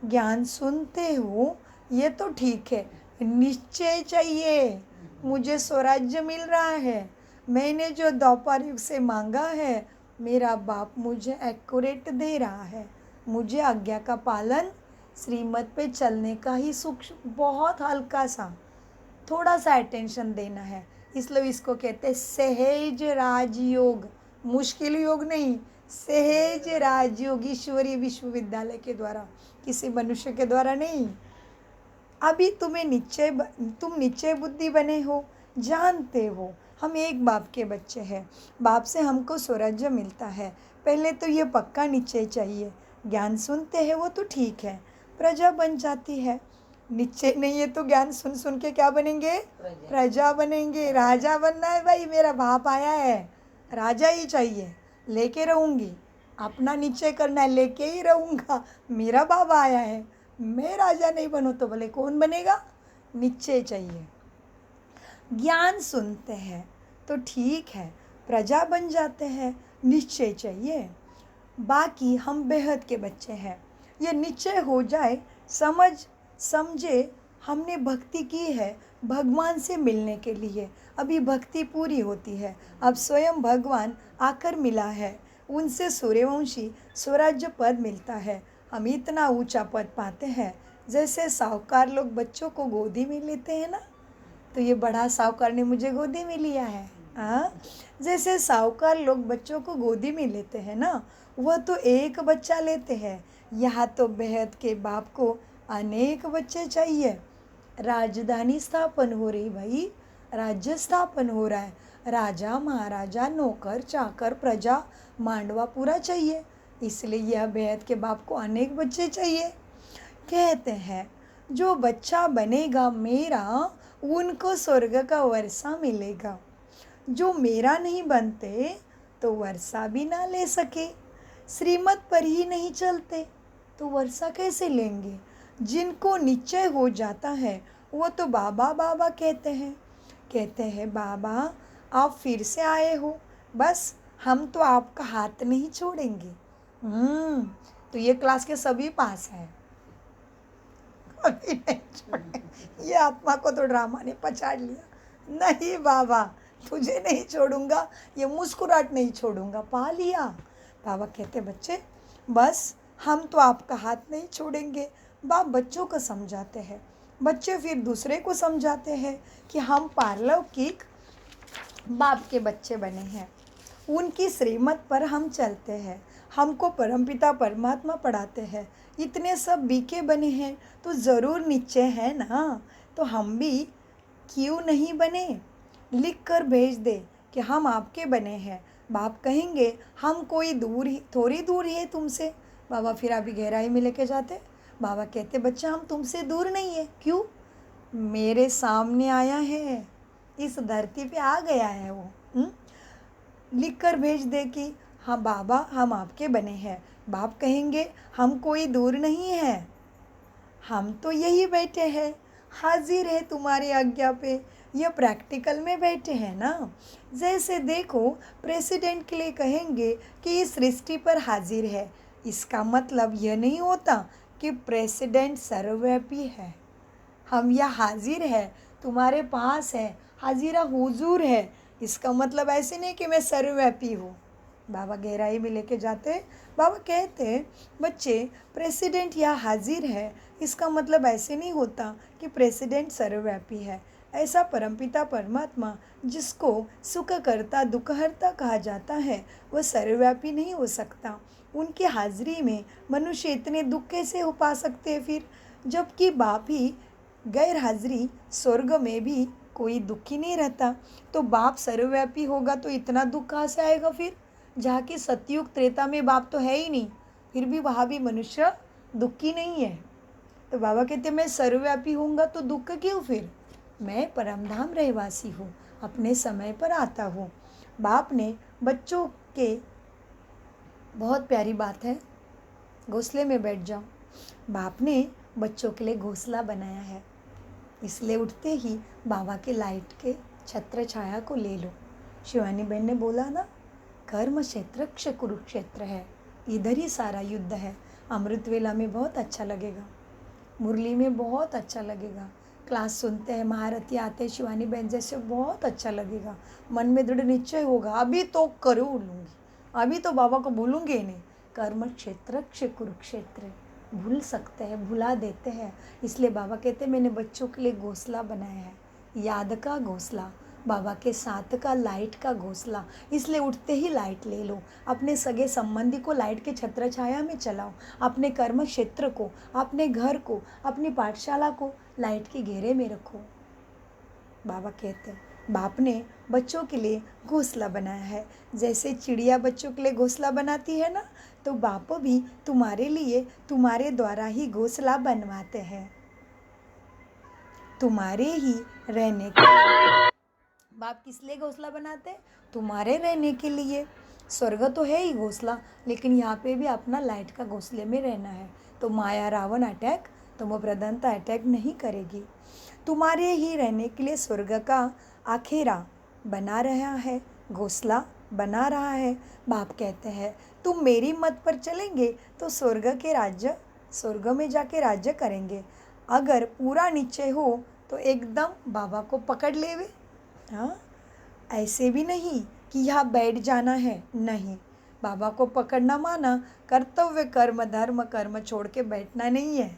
ज्ञान सुनते हो ये तो ठीक है, निश्चय चाहिए। मुझे स्वराज्य मिल रहा है, मैंने जो द्वापर युग से मांगा है मेरा बाप मुझे एक्यूरेट दे रहा है। मुझे आज्ञा का पालन, श्रीमत पे चलने का ही सूक्ष्म बहुत हल्का सा थोड़ा सा अटेंशन देना है। इसलिए इसको कहते हैं सहज राजयोग। मुश्किल योग नहीं, सहज राजयोग, ईश्वरीय विश्वविद्यालय के द्वारा, किसी मनुष्य के द्वारा नहीं। अभी तुम निश्चय बुद्धि बने हो, जानते हो हम एक बाप के बच्चे हैं, बाप से हमको स्वराज्य मिलता है। पहले तो ये पक्का निश्चय चाहिए। ज्ञान सुनते हैं वो तो ठीक है, प्रजा बन जाती है। निश्चय नहीं है तो ज्ञान सुन सुन के क्या बनेंगे? प्रजा बनेंगे। राजा बनना है भाई, मेरा बाप आया है, राजा ही चाहिए, लेके रहूँगी। अपना निश्चय करना है, लेके ही रहूँगा, मेरा बाबा आया है, मैं राजा नहीं बनूँ तो भले कौन बनेगा? निश्चय चाहिए। ज्ञान सुनते हैं तो ठीक है, प्रजा बन जाते हैं, निश्चय चाहिए। बाकी हम बेहद के बच्चे हैं, ये निश्चय हो जाए, समझे हमने भक्ति की है भगवान से मिलने के लिए। अभी भक्ति पूरी होती है, अब स्वयं भगवान आकर मिला है, उनसे सूर्यवंशी स्वराज्य पद मिलता है। हम इतना ऊंचा पद पाते हैं, जैसे साहूकार लोग बच्चों को गोदी में लेते हैं ना, तो ये बड़ा साहूकार ने मुझे गोदी में लिया है। हाँ, जैसे साहूकार लोग बच्चों को गोदी में लेते हैं ना, वह तो एक बच्चा लेते हैं, यहाँ तो बेहद के बाप को अनेक बच्चे चाहिए। राजधानी स्थापन हो रही भाई, राज्य स्थापन हो रहा है, राजा महाराजा नौकर चाकर प्रजा मांडवा पूरा चाहिए, इसलिए यह बेहद के बाप को अनेक बच्चे चाहिए। कहते हैं जो बच्चा बनेगा मेरा, उनको स्वर्ग का वर्षा मिलेगा। जो मेरा नहीं बनते तो वर्षा भी ना ले सके, श्रीमत पर ही नहीं चलते तो वर्षा कैसे लेंगे? जिनको निश्चय हो जाता है वो तो बाबा बाबा कहते हैं बाबा आप फिर से आए हो, बस हम तो आपका हाथ नहीं छोड़ेंगे। तो ये क्लास के सभी पास हैं, अभी नहीं छोड़ेंगे। ये आत्मा को तो ड्रामा ने पछाड़ लिया। नहीं बाबा, तुझे नहीं छोड़ूंगा, ये मुस्कुराहट नहीं छोड़ूंगा, पा लिया। बाबा कहते बच्चे बस हम तो आपका हाथ नहीं छोड़ेंगे। बाप बच्चों को समझाते हैं, बच्चे फिर दूसरे को समझाते हैं कि हम पारलौकिक बाप के बच्चे बने हैं, उनकी श्रीमत पर हम चलते हैं, हमको परमपिता परमात्मा पढ़ाते हैं, इतने सब बीके बने हैं तो ज़रूर निश्चय है ना, तो हम भी क्यों नहीं बने? लिख कर भेज दे कि हम आपके बने हैं। बाप कहेंगे हम कोई थोड़ी दूर ही है तुमसे। बाबा फिर अभी गहराई में लेके जाते। बाबा कहते बच्चा हम तुमसे दूर नहीं है। क्यों? मेरे सामने आया है, इस धरती पे आ गया है वो। लिख कर भेज दे कि हाँ बाबा हम आपके बने हैं। बाप कहेंगे हम कोई दूर नहीं है, हम तो यही बैठे हैं, हाजिर है तुम्हारी आज्ञा पे। यह प्रैक्टिकल में बैठे हैं ना। जैसे देखो प्रेसिडेंट के लिए कहेंगे कि इस सृष्टि पर हाजिर है, इसका मतलब यह नहीं होता कि प्रेसिडेंट सर्वव्यापी है। हम यह हाजिर है, तुम्हारे पास है, हाजिरा हुजूर है, इसका मतलब ऐसे नहीं कि मैं सर्वव्यापी हूँ। बाबा गहराई में लेके जाते। बाबा कहते बच्चे प्रेसिडेंट यहाँ हाजिर है, इसका मतलब ऐसे नहीं होता कि प्रेसिडेंट सर्वव्यापी है। ऐसा परमपिता परमात्मा जिसको सुखकर्ता दुखहर्ता कहा जाता है, वह सर्वव्यापी नहीं हो सकता। उनकी हाजिरी में मनुष्य इतने दुख कैसे हो पा सकते हैं फिर, जबकि बाप ही गैर हाजिरी स्वर्ग में भी कोई दुख ही नहीं रहता। तो बाप सर्वव्यापी होगा तो इतना दुख कहाँ से आएगा फिर, जहाँ की सतयुग त्रेता में बाप तो है ही नहीं, फिर भी वहाँ भी मनुष्य दुखी नहीं है। तो बाबा कहते मैं सर्वव्यापी होऊंगा तो दुख क्यों फिर? मैं परमधाम रहवासी हूँ, अपने समय पर आता हूँ। बाप ने बच्चों के, बहुत प्यारी बात है, घोंसले में बैठ जाओ। बाप ने बच्चों के लिए घोंसला बनाया है, इसलिए उठते ही बाबा के लाइट के छत्र छाया को ले लो। शिवानी बहन ने बोला ना, कर्म क्षेत्र कुरुक्षेत्र है, इधर ही सारा युद्ध है। अमृत वेला में बहुत अच्छा लगेगा, मुरली में बहुत अच्छा लगेगा, क्लास सुनते हैं, महारथी आते हैं शिवानी बहन जैसे, बहुत अच्छा लगेगा। मन में दृढ़ निश्चय होगा अभी तो करूँ लूँगी, अभी तो बाबा को भूलूंगी ही नहीं। कर्म क्षेत्र कुरुक्षेत्र, भूल सकते हैं, भुला देते हैं। इसलिए बाबा कहते हैं मैंने बच्चों के लिए घोंसला बनाया है, याद का घोंसला। बाबा के साथ का लाइट का घोंसला, इसलिए उठते ही लाइट ले लो। अपने सगे संबंधी को लाइट के छत्र छाया में चलाओ। अपने कर्म क्षेत्र को, अपने घर को, अपनी पाठशाला को लाइट के घेरे में रखो। बाबा कहते हैं बाप ने बच्चों के लिए घोंसला बनाया है। जैसे चिड़िया बच्चों के लिए घोंसला बनाती है ना, तो बाप भी तुम्हारे लिए तुम्हारे द्वारा ही घोंसला बनवाते हैं, तुम्हारे ही रहने के लिए। बाप किस लिए घोंसला बनाते हैं? तुम्हारे रहने के लिए। स्वर्ग तो है ही घोंसला, लेकिन यहाँ पे भी अपना लाइट का घोंसले में रहना है। तो माया रावण अटैक, तमो प्रधानता अटैक नहीं करेगी। तुम्हारे ही रहने के लिए स्वर्ग का आखेरा बना रहा है, घोंसला बना रहा है। बाप कहते हैं तुम मेरी मत पर चलेंगे तो स्वर्ग में जाके राज्य करेंगे। अगर पूरा नीचे हो तो एकदम बाबा को पकड़ लेवे। हाँ, ऐसे भी नहीं कि यहाँ बैठ जाना है, नहीं। बाबा को पकड़ना माना कर्तव्य कर्म धर्म कर्म छोड़ के बैठना नहीं है।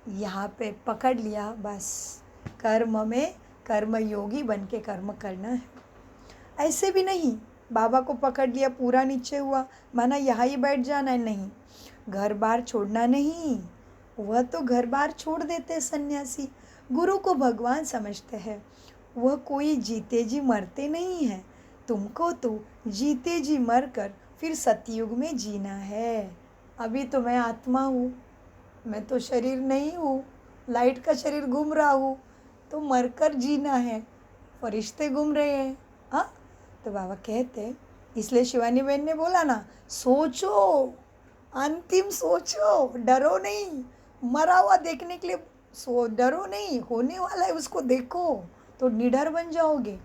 यहाँ पे पकड़ लिया बस, कर्म में कर्म योगी बन के कर्म करना है। ऐसे भी नहीं बाबा को पकड़ लिया पूरा नीचे हुआ माना यहाँ ही बैठ जाना है, नहीं। घर बार छोड़ना नहीं, वह तो घर बार छोड़ देते सन्यासी। गुरु को भगवान समझते हैं, वह कोई जीते जी मरते नहीं हैं। तुमको तो जीते जी मर कर फिर सतयुग में जीना है। अभी तो मैं आत्मा हूँ, मैं तो शरीर नहीं हूँ, लाइट का शरीर घूम रहा हूँ, तो मरकर जीना है। फरिश्ते घूम रहे हैं। हाँ, तो बाबा कहते, इसलिए शिवानी बहन ने बोला ना, सोचो, अंतिम सोचो, डरो नहीं। मरा हुआ देखने के लिए डरो नहीं, होने वाला है उसको देखो तो निडर बन जाओगे।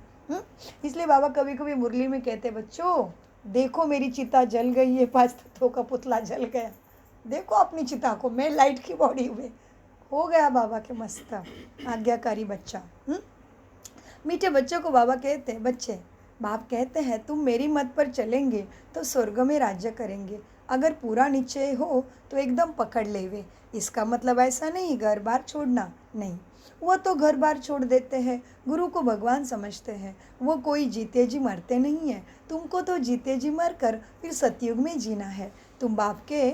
इसलिए बाबा कभी कभी मुरली में कहते, बच्चों देखो मेरी चिता जल गई है, 5 तत्वों का पुतला जल गया, देखो अपनी चिता को, मैं लाइट की बॉडी में हो गया बाबा के मस्त आज्ञाकारी बच्चा। मीठे बच्चों को बाबा कहते हैं, बच्चे बाप कहते हैं तुम मेरी मत पर चलेंगे तो स्वर्ग में राज्य करेंगे। अगर पूरा निश्चय हो तो एकदम पकड़ लेवे। इसका मतलब ऐसा नहीं घर बार छोड़ना, नहीं। वह तो घर बार छोड़ देते हैं, गुरु को भगवान समझते हैं। वो कोई जीते जी मरते नहीं हैं। तुमको तो जीते जी मर कर फिर सतयुग में जीना है। तुम बाप के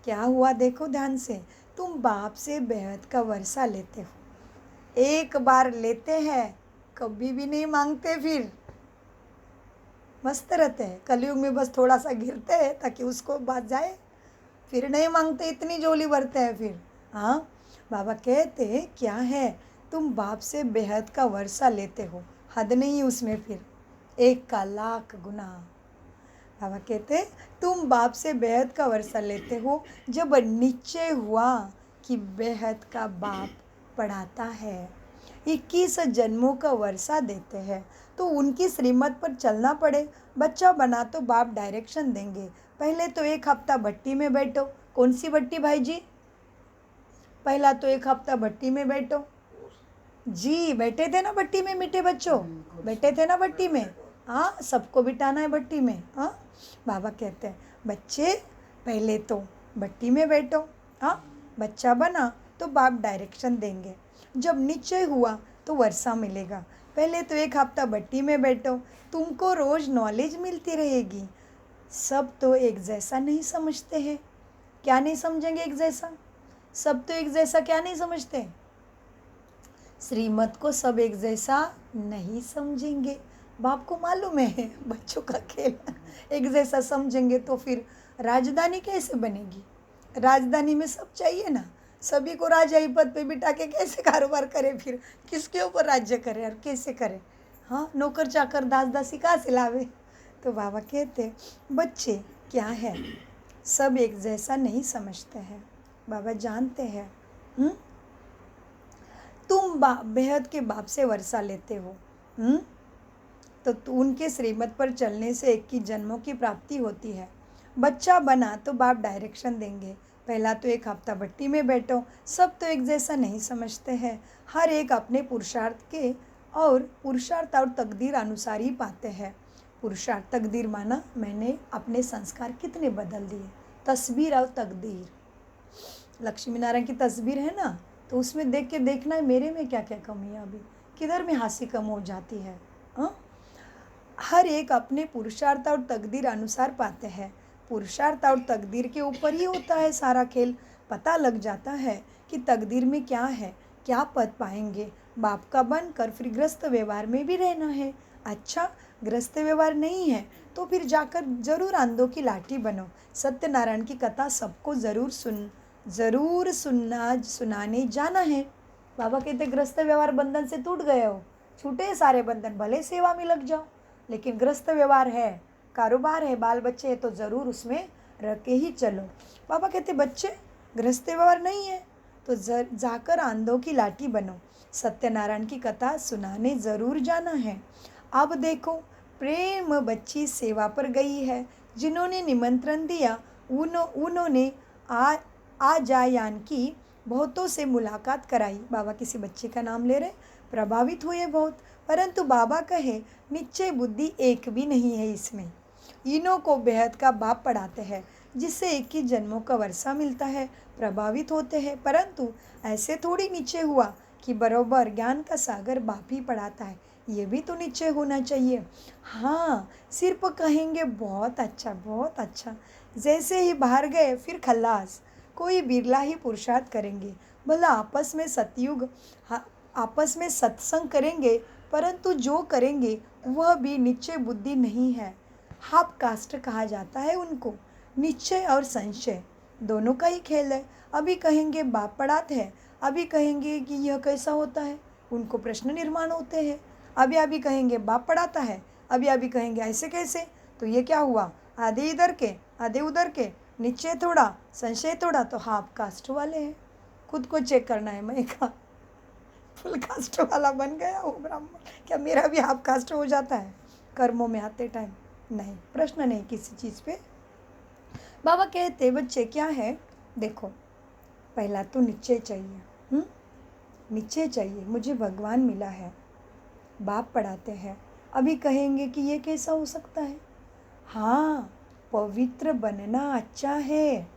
क्या हुआ देखो ध्यान से, तुम बाप से बेहद का वर्षा लेते हो। एक बार लेते हैं, कभी भी नहीं मांगते, फिर मस्त रहते हैं। कलयुग में बस थोड़ा सा गिरते हैं ताकि उसको बात जाए, फिर नहीं मांगते, इतनी झोली भरते हैं फिर। हाँ, बाबा कहते क्या है, तुम बाप से बेहद का वर्षा लेते हो, हद नहीं उसमें, फिर 1 का लाख गुना। बाबा कहते तुम बाप से बेहद का वर्षा लेते हो। जब निश्चय हुआ कि बेहद का बाप पढ़ाता है, 21 जन्मों का वर्षा देते हैं, तो उनकी श्रीमत पर चलना पड़े। बच्चा बना तो बाप डायरेक्शन देंगे। पहले तो 1 हफ्ता भट्टी में बैठो। कौन सी भट्टी भाई जी? पहला तो 1 हफ्ता भट्टी में बैठो जी। बैठे थे ना भट्टी में मीठे बच्चों, बैठे थे ना भट्टी में? हाँ, सबको बिठाना है भट्टी में। हाँ, बाबा कहते हैं बच्चे पहले तो भट्टी में बैठो। हाँ, बच्चा बना तो बाप डायरेक्शन देंगे। जब निश्चय हुआ तो वर्षा मिलेगा। पहले तो 1 हफ्ता भट्टी में बैठो, तुमको रोज़ नॉलेज मिलती रहेगी। सब तो एक जैसा नहीं समझते हैं। क्या नहीं समझेंगे एक जैसा? सब तो एक जैसा क्या नहीं समझते? श्रीमत को सब एक जैसा नहीं समझेंगे। बाप को मालूम है बच्चों का खेल। एक जैसा समझेंगे तो फिर राजधानी कैसे बनेगी? राजधानी में सब चाहिए ना, सभी को राजाई पद पे बिठा के कैसे कारोबार करे, फिर किसके ऊपर राज्य करे और कैसे करे? हाँ, नौकर चाकर दास दासी कहाँ से लावे? तो बाबा कहते बच्चे क्या है, सब एक जैसा नहीं समझते हैं। बाबा जानते हैं तुम बेहद के बाप से वर्षा लेते हो, तो उनके श्रीमत पर चलने से 21 जन्मों की प्राप्ति होती है। बच्चा बना तो बाप डायरेक्शन देंगे। पहला तो 1 हफ्ता भट्टी में बैठो। सब तो एक जैसा नहीं समझते हैं। हर एक अपने पुरुषार्थ के और पुरुषार्थ और तकदीर अनुसार ही पाते हैं। पुरुषार्थ तकदीर माना मैंने अपने संस्कार कितने बदल दिए। तस्वीर और तकदीर, लक्ष्मी नारायण की तस्वीर है ना, तो उसमें देख के देखना है मेरे में क्या क्या कमी है। अभी किधर में हंसी कम हो जाती है। हाँ, हर एक अपने पुरुषार्थ और तकदीर अनुसार पाते हैं। पुरुषार्थ और तकदीर के ऊपर ही होता है सारा खेल। पता लग जाता है कि तकदीर में क्या है, क्या पद पाएंगे। बाप का बनकर फिर ग्रस्त व्यवहार में भी रहना है। अच्छा, ग्रस्त व्यवहार नहीं है तो फिर जाकर जरूर अंधों की लाठी बनो। सत्यनारायण की कथा सबको जरूर सुनाने जाना है। बाबा कहते ग्रस्त व्यवहार बंधन से टूट गए हो, छूटे सारे बंधन, भले सेवा में लग जाओ, लेकिन ग्रस्त व्यवहार है, कारोबार है, बाल बच्चे है तो ज़रूर उसमें रह के ही चलो। बाबा कहते बच्चे ग्रस्त व्यवहार नहीं है तो जाकर अंधों की लाठी बनो। सत्यनारायण की कथा सुनाने ज़रूर जाना है। अब देखो, प्रेम बच्ची सेवा पर गई है। जिन्होंने निमंत्रण दिया उन्होंने आजायान की बहुतों से मुलाकात कराई। बाबा किसी बच्चे का नाम ले रहे, प्रभावित हुए बहुत, परंतु बाबा कहे निश्चय बुद्धि एक भी नहीं है इसमें। इन्हों को बेहद का बाप पढ़ाते हैं, जिससे 21 जन्मों का वर्षा मिलता है। प्रभावित होते हैं, परंतु ऐसे थोड़ी नीचे हुआ कि बरोबर ज्ञान का सागर बाप ही पढ़ाता है। ये भी तो नीचे होना चाहिए। हाँ, सिर्फ कहेंगे बहुत अच्छा बहुत अच्छा, जैसे ही बाहर गए फिर खल्लास। कोई बिरला ही पुरुषार्थ करेंगे, भला आपस में सत्संग करेंगे, परंतु जो करेंगे वह भी निश्चय बुद्धि नहीं है। हाफ कास्ट कहा जाता है उनको। निश्चय और संशय दोनों का ही खेल है। अभी कहेंगे बाप पढ़ाते हैं, अभी कहेंगे कि यह कैसा होता है, उनको प्रश्न निर्माण होते हैं। अभी कहेंगे बाप पढ़ाता है, अभी कहेंगे ऐसे कैसे, तो ये क्या हुआ, आधे इधर के आधे उधर के, निश्चय थोड़ा संशय थोड़ा, तो हाफ कास्ट वाले हैं। खुद को चेक करना है। मैं का फुल कास्ट वाला बन गया हूँ ब्राह्मण, क्या मेरा भी हाफ कास्ट हो जाता है कर्मों में आते टाइम? नहीं, प्रश्न नहीं किसी चीज़ पे। बाबा कहते बच्चे क्या है, देखो पहला तो निश्चय चाहिए। निश्चय चाहिए, मुझे भगवान मिला है, बाप पढ़ाते हैं। अभी कहेंगे कि ये कैसा हो सकता है? हाँ, पवित्र बनना अच्छा है,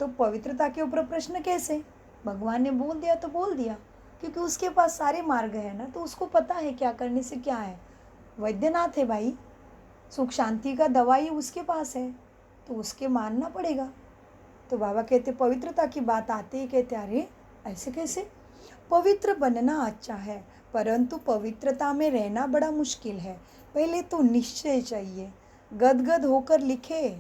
तो पवित्रता के ऊपर प्रश्न कैसे? भगवान ने बोल दिया तो बोल दिया, क्योंकि उसके पास सारे मार्ग है ना, तो उसको पता है क्या करने से क्या है। वैद्यनाथ है भाई, सुख शांति का दवाई उसके पास है, तो उसके मानना पड़ेगा। तो बाबा कहते पवित्रता की बात आते ही कहते अरे ऐसे कैसे? पवित्र बनना अच्छा है, परंतु पवित्रता में रहना बड़ा मुश्किल है। पहले तो निश्चय चाहिए। गदगद होकर लिखे,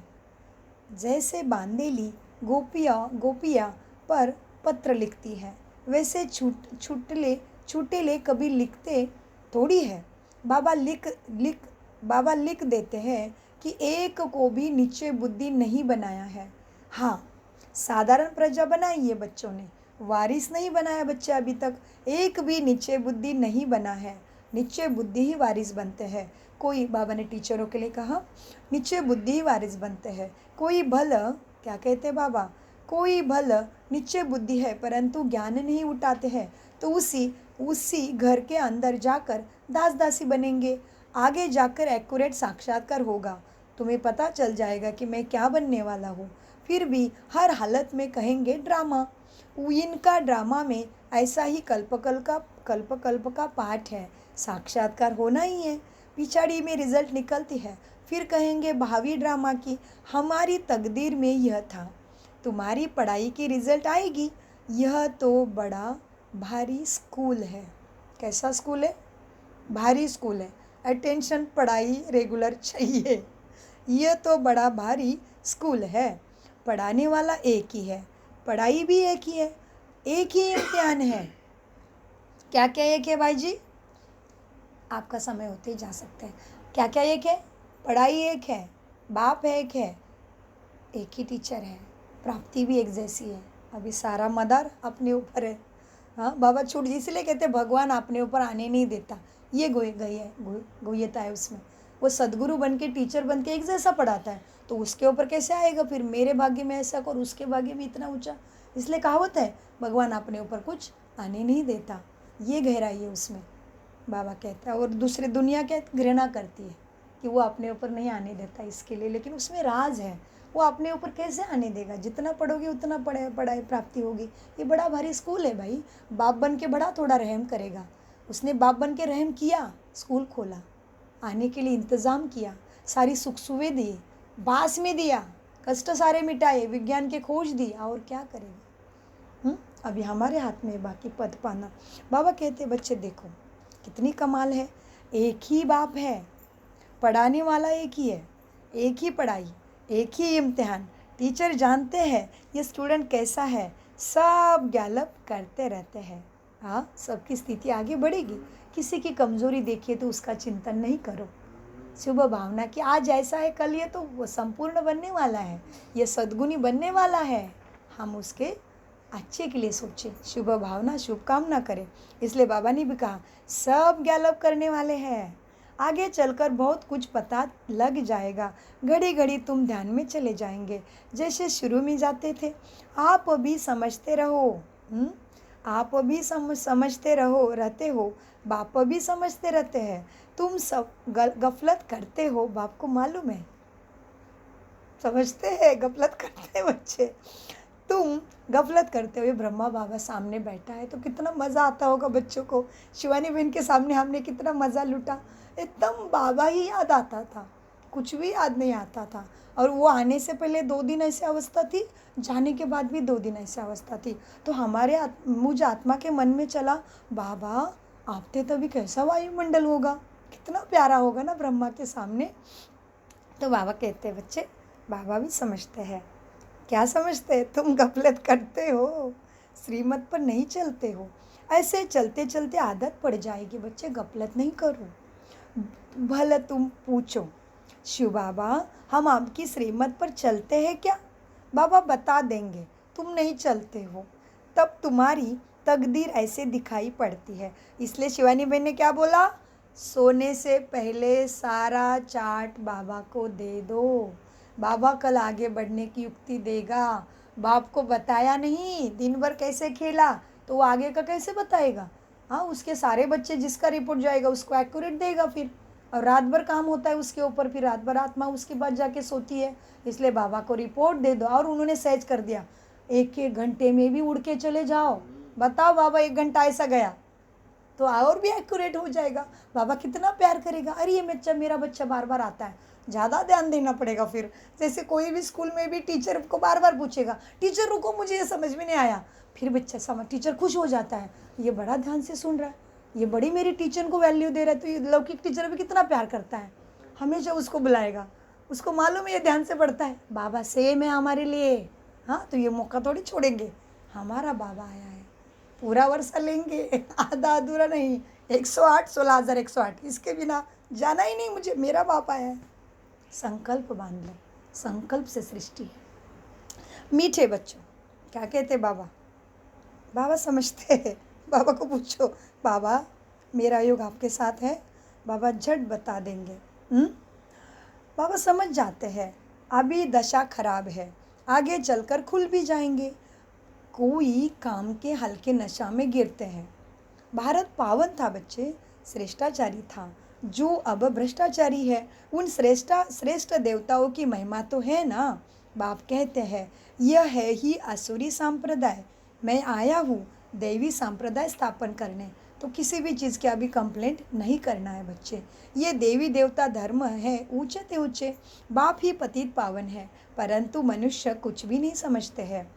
जैसे बांदेली गोपिया पर पत्र लिखती है, वैसे छूटेले कभी लिखते थोड़ी है। बाबा लिख देते हैं कि एक को भी निश्चय बुद्धि नहीं बनाया है। हाँ, साधारण प्रजा बनाई है बच्चों ने, वारिस नहीं बनाया बच्चे अभी तक। एक भी निश्चय बुद्धि नहीं बना है। निश्चय बुद्धि ही वारिस बनते हैं। कोई, बाबा ने टीचरों के लिए कहा, निश्चय बुद्धि ही वारिस बनते हैं। कोई भल, क्या कहते बाबा, कोई भल निश्चय बुद्धि है परंतु ज्ञान नहीं उठाते हैं, तो उसी घर के अंदर जाकर दास दासी बनेंगे। आगे जाकर एक्यूरेट साक्षात्कार होगा, तुम्हें पता चल जाएगा कि मैं क्या बनने वाला हूँ। फिर भी हर हालत में कहेंगे ड्रामा। इनका ड्रामा में ऐसा ही कल्प का पाठ है, साक्षात्कार होना ही है। पिछाड़ी में रिजल्ट निकलती है, फिर कहेंगे भावी ड्रामा की हमारी तकदीर में यह था, तुम्हारी पढ़ाई की रिजल्ट आएगी। यह तो बड़ा भारी स्कूल है। कैसा स्कूल है? भारी स्कूल है। अटेंशन, पढ़ाई रेगुलर चाहिए। यह तो बड़ा भारी स्कूल है। पढ़ाने वाला एक ही है, पढ़ाई भी एक ही है, एक ही इम्तिहान है। क्या क्या एक है भाई जी? आपका समय होते ही जा सकते हैं। क्या क्या एक है? पढ़ाई एक है, बाप एक है, एक ही टीचर है, प्राप्ति भी एक जैसी है। अभी सारा मदार अपने ऊपर है। हाँ, बाबा छूट, इसलिए कहते भगवान अपने ऊपर आने नहीं देता। ये गोयता है उसमें। वो सदगुरु बन के, टीचर बन के एक जैसा पढ़ाता है, तो उसके ऊपर कैसे आएगा फिर? मेरे भाग्य में ऐसा कर, उसके भाग्य में इतना ऊंचा। इसलिए कहावत है, भगवान अपने ऊपर कुछ आने नहीं देता। ये गहराई है उसमें, बाबा कहता है। और दूसरी दुनिया क्या घृणा करती है कि वो अपने ऊपर नहीं आने देता इसके लिए, लेकिन उसमें राज है। वो अपने ऊपर कैसे आने देगा? जितना पढ़ोगे उतना पढ़ाई प्राप्ति होगी। ये बड़ा भारी स्कूल है भाई। बाप बन के बड़ा थोड़ा रहम करेगा। उसने बाप बन के रहम किया, स्कूल खोला, आने के लिए इंतज़ाम किया, सारी सुख सुविधाएं दी, बास में दिया, कष्ट सारे मिटाए, विज्ञान के खोज दी, और क्या करेगा। अभी हमारे हाथ में बाकी पद पाना। बाबा कहते बच्चे देखो कितनी कमाल है, एक ही बाप है, पढ़ाने वाला एक ही है, एक ही पढ़ाई, एक ही इम्तिहान, टीचर जानते हैं ये स्टूडेंट कैसा है, सब गैलप करते रहते हैं। हाँ, सबकी स्थिति आगे बढ़ेगी। किसी की कमज़ोरी देखिए तो उसका चिंतन नहीं करो, शुभ भावना कि आज ऐसा है, कल ये तो वो संपूर्ण बनने वाला है, ये सद्गुणी बनने वाला है, हम उसके अच्छे के लिए सोचें, शुभ भावना शुभकामना करें। इसलिए बाबा ने भी कहा सब गैलप करने वाले हैं, आगे चलकर बहुत कुछ पता लग जाएगा, घड़ी घड़ी तुम ध्यान में चले जाएंगे जैसे शुरू में जाते थे। आप भी समझते रहो, आप भी समझते रहो रहते हो, बाप भी समझते रहते हैं, तुम सब गफलत करते हो, बाप को मालूम है, समझते हैं गफलत करते हैं बच्चे, तुम गफलत करते हुए ब्रह्मा बाबा सामने बैठा है तो कितना मज़ा आता होगा बच्चों को। शिवानी बहन के सामने हमने कितना मज़ा लूटा, एकदम बाबा ही याद आता था, कुछ भी याद नहीं आता था। और वो आने से पहले 2 दिन ऐसी अवस्था थी, जाने के बाद भी 2 दिन ऐसी अवस्था थी। तो हमारे मुझ आत्मा के मन में चला, बाबा आप थे तभी कैसा वायुमंडल होगा, कितना प्यारा होगा ना ब्रह्मा के सामने। तो बाबा कहते बच्चे, बाबा भी समझते हैं। क्या समझते? तुम गफलत करते हो, श्रीमत पर नहीं चलते हो, ऐसे चलते चलते आदत पड़ जाएगी बच्चे, गफलत नहीं करो। भले तुम पूछो, शिव बाबा हम आपकी श्रीमत पर चलते हैं क्या? बाबा बता देंगे, तुम नहीं चलते हो तब तुम्हारी तकदीर ऐसे दिखाई पड़ती है। इसलिए शिवानी बहन ने क्या बोला, सोने से पहले सारा चार्ट बाबा को दे दो, बाबा कल आगे बढ़ने की युक्ति देगा। बाप को बताया नहीं, दिन भर कैसे खेला तो वो आगे का कैसे बताएगा। हाँ, उसके सारे बच्चे जिसका रिपोर्ट जाएगा उसको एक्यूरेट देगा फिर, और रात भर काम होता है उसके ऊपर, फिर रात भर आत्मा उसके बाद जाके सोती है। इसलिए बाबा को रिपोर्ट दे दो। और उन्होंने सहज कर दिया, 1-1 घंटे में भी उड़ के चले जाओ, बताओ बाबा 1 घंटा ऐसा गया तो और भी एक्यूरेट हो जाएगा। बाबा कितना प्यार करेगा, अरे ये बच्चा मेरा बच्चा बार बार आता है, ज़्यादा ध्यान देना पड़ेगा फिर। जैसे कोई भी स्कूल में भी टीचर को बार बार पूछेगा, टीचर रुको मुझे ये समझ में नहीं आया, फिर बच्चा समझ, टीचर खुश हो जाता है, ये बड़ा ध्यान से सुन रहा है, ये बड़ी मेरी टीचर को वैल्यू दे रहा है। तो ये लौकिक टीचर भी कितना प्यार करता है, हमेशा उसको बुलाएगा, उसको मालूम है ये ध्यान से पढ़ता है, बाबा सेम है हमारे लिए। हाँ, तो ये मौका थोड़ी छोड़ेंगे, हमारा बाबा आया है, पूरा वर्षा लेंगे, आधा अधूरा नहीं। 108 16,108, इसके बिना जाना ही नहीं मुझे, मेरा बाप आया है। संकल्प बांध लो, संकल्प से सृष्टि है। मीठे बच्चों, क्या कहते बाबा? बाबा समझते हैं। बाबा को पूछो, बाबा मेरा योग आपके साथ है, बाबा झट बता देंगे। बाबा समझ जाते हैं, अभी दशा खराब है, आगे चलकर खुल भी जाएंगे। कोई काम के हल्के नशा में गिरते हैं। भारत पावन था बच्चे, श्रेष्ठाचारी था, जो अब भ्रष्टाचारी है। उन श्रेष्ठ देवताओं की महिमा तो है ना। बाप कहते हैं, यह है ही असुरी संप्रदाय, मैं आया हूँ दैवी संप्रदाय स्थापन करने। तो किसी भी चीज़ की अभी कंप्लेंट नहीं करना है बच्चे। ये देवी देवता धर्म है ऊंचे ते ऊंचे, बाप ही पतित पावन है, परंतु मनुष्य कुछ भी नहीं समझते हैं,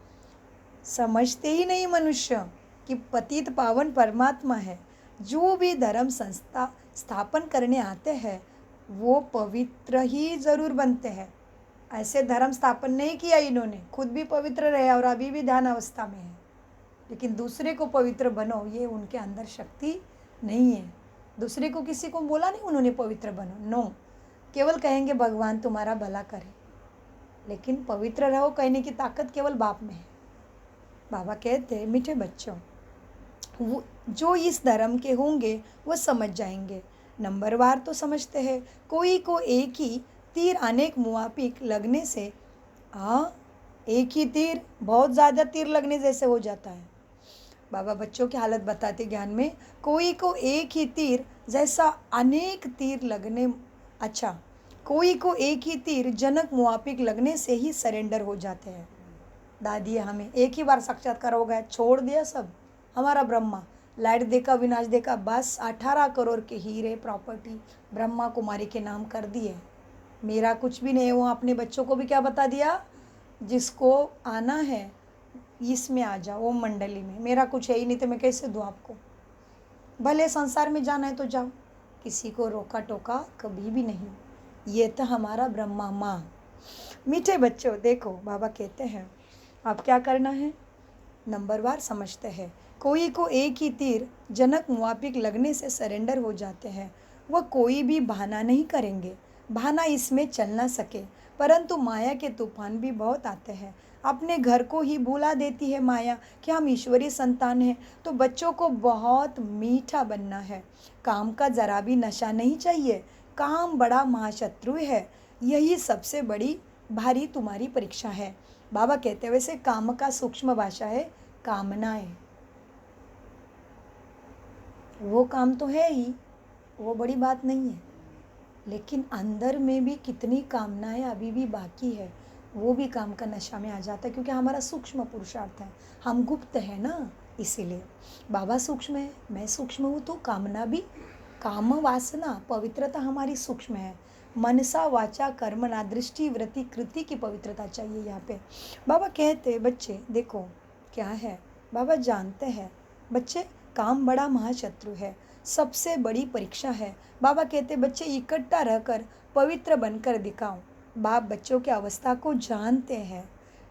समझते ही नहीं मनुष्य कि पतित पावन परमात्मा है। जो भी धर्म संस्था स्थापन करने आते हैं वो पवित्र ही ज़रूर बनते हैं। ऐसे धर्म स्थापन नहीं किया इन्होंने, खुद भी पवित्र रहे और अभी भी ध्यान अवस्था में है, लेकिन दूसरे को पवित्र बनो ये उनके अंदर शक्ति नहीं है। दूसरे को किसी को बोला नहीं उन्होंने पवित्र बनो, नो, केवल कहेंगे भगवान तुम्हारा भला करे, लेकिन पवित्र रहो कहने की ताकत केवल बाप में है। बाबा कहते हैं, मीठे बच्चों, वो जो इस धर्म के होंगे वो समझ जाएंगे। नंबरवार तो समझते हैं, कोई को एक ही तीर अनेक मुआफिक लगने से, एक ही तीर बहुत ज़्यादा तीर लगने जैसे हो जाता है। बाबा बच्चों की हालत बताते ज्ञान में, कोई को एक ही तीर जैसा अनेक तीर लगने, अच्छा, कोई को एक ही तीर जनक मुआफिक लगने से ही सरेंडर हो जाते हैं। दादी हमें एक ही बार साक्षात्कार हो गया, छोड़ दिया सब, हमारा ब्रह्मा लाइट देखा, विनाश देखा, बस 18 करोड़ के हीरे प्रॉपर्टी ब्रह्मा कुमारी के नाम कर दिए। मेरा कुछ भी नहीं है। वो अपने बच्चों को भी क्या बता दिया, जिसको आना है इसमें आ जाओ, ओम मंडली में। मेरा कुछ है ही नहीं तो मैं कैसे दूँ आपको। भले संसार में जाना है तो जाओ, किसी को रोका टोका कभी भी नहीं। ये तो हमारा ब्रह्मा माँ। मीठे बच्चों देखो, बाबा कहते हैं आप क्या करना है, नंबरवार समझते हैं। कोई को एक ही तीर जनक मुआफिक लगने से सरेंडर हो जाते हैं। वह कोई भी बहाना नहीं करेंगे, बहाना इसमें चल ना सके। परंतु माया के तूफान भी बहुत आते हैं। अपने घर को ही भुला देती है माया कि हम ईश्वरीय संतान हैं। तो बच्चों को बहुत मीठा बनना है। काम का जरा भी नशा नहीं चाहिए। काम बड़ा महाशत्रु है। यही सबसे बड़ी भारी तुम्हारी परीक्षा है। बाबा कहते हैं वैसे काम का सूक्ष्म भाषा है कामनाएं। वो काम तो है ही, वो बड़ी बात नहीं है, लेकिन अंदर में भी कितनी कामनाएं अभी भी बाकी है, वो भी काम का नशा में आ जाता है। क्योंकि हमारा सूक्ष्म पुरुषार्थ है, हम गुप्त है ना, इसीलिए बाबा सूक्ष्म है, मैं सूक्ष्म हूँ। तो कामना भी, काम वासना पवित्रता हमारी सूक्ष्म है। मनसा वाचा कर्मणा दृष्टि वृत्ति कृति की पवित्रता चाहिए यहाँ पे। बाबा कहते बच्चे देखो क्या है, बाबा जानते हैं बच्चे काम बड़ा महाशत्रु है, सबसे बड़ी परीक्षा है। बाबा कहते बच्चे इकट्ठा रहकर पवित्र बनकर दिखाओ। बाप बच्चों की अवस्था को जानते हैं।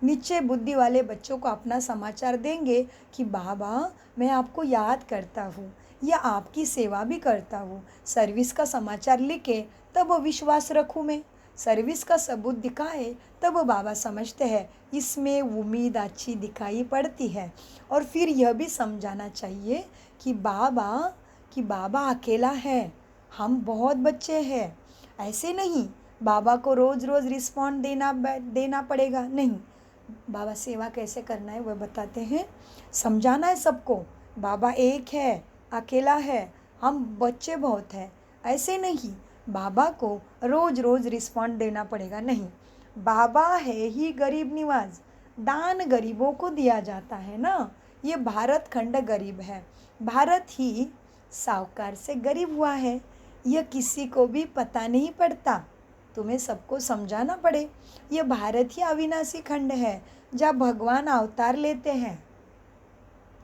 नीचे बुद्धि वाले बच्चों को अपना समाचार देंगे कि बाबा मैं आपको याद करता हूँ या आपकी सेवा भी करता हूँ। सर्विस का समाचार लिखे तब विश्वास रखूँ मैं, सर्विस का सबूत दिखाए तब बाबा समझते हैं इसमें उम्मीद अच्छी दिखाई पड़ती है। और फिर यह भी समझाना चाहिए कि बाबा अकेला है, हम बहुत बच्चे हैं। ऐसे नहीं बाबा को रोज़ रोज़ रिस्पॉन्ड देना पड़ेगा, नहीं। बाबा सेवा कैसे करना है वह बताते हैं, समझाना है सबको। बाबा एक है, अकेला है, हम बच्चे बहुत हैं। ऐसे नहीं बाबा को रोज़ रोज़ रिस्पॉन्ड देना पड़ेगा, नहीं। बाबा है ही गरीब निवाज, दान गरीबों को दिया जाता है ना। ये भारत खंड गरीब है, भारत ही साहूकार से गरीब हुआ है। यह किसी को भी पता नहीं पड़ता, तुम्हें सबको समझाना पड़े। ये भारत ही अविनाशी खंड है जहाँ भगवान अवतार लेते हैं।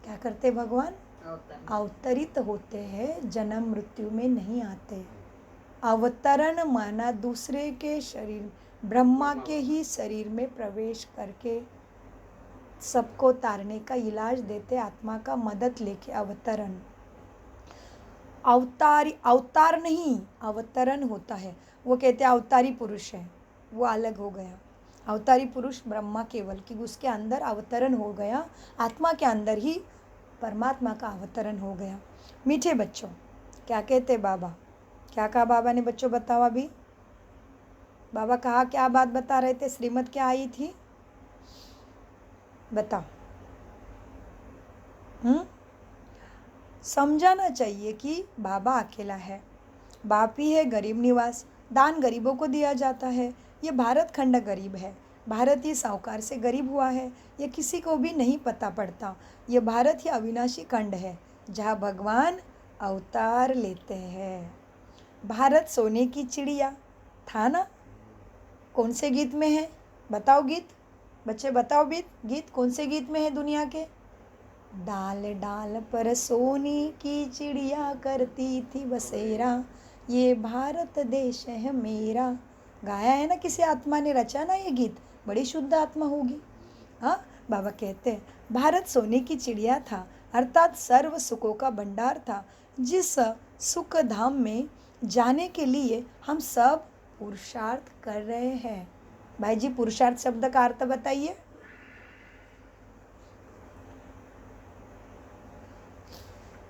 क्या करते भगवान? अवतरित होते हैं, जन्म मृत्यु में नहीं आते। अवतरण माना दूसरे के शरीर, ब्रह्मा के ही शरीर में प्रवेश करके सबको तारने का इलाज देते, आत्मा का मदद लेके अवतरण। अवतार नहीं, अवतरण होता है। वो कहते हैं अवतारी पुरुष है, वो अलग हो गया। अवतारी पुरुष ब्रह्मा केवल, कि उसके अंदर अवतरण हो गया, आत्मा के अंदर ही परमात्मा का अवतरण हो गया। मीठे बच्चों क्या कहते बाबा, क्या कहा बाबा ने बच्चों बताओ अभी? बाबा कहा क्या बात बता रहे थे, श्रीमत क्या आई थी बताओ। समझाना चाहिए कि बाबा अकेला है, बाप ही है गरीब निवास, दान गरीबों को दिया जाता है। ये भारत खंड गरीब है, भारत ही साहूकार से गरीब हुआ है, ये किसी को भी नहीं पता पड़ता। ये भारत ही अविनाशी खंड है जहाँ भगवान अवतार लेते हैं। भारत सोने की चिड़िया था ना, कौन से गीत में है बताओ? गीत बच्चे बताओ, गीत कौन से गीत में है दुनिया के? डाल डाल पर सोनी की चिड़िया करती थी बसेरा, ये भारत देश है मेरा। गाया है ना किसी आत्मा ने, रचा ना ये गीत, बड़ी शुद्ध आत्मा होगी। हाँ, बाबा कहते हैं भारत सोने की चिड़िया था, अर्थात सर्व सुखों का भंडार था, जिस सुख धाम में जाने के लिए हम सब पुरुषार्थ कर रहे हैं। भाई जी पुरुषार्थ शब्द का अर्थ बताइए।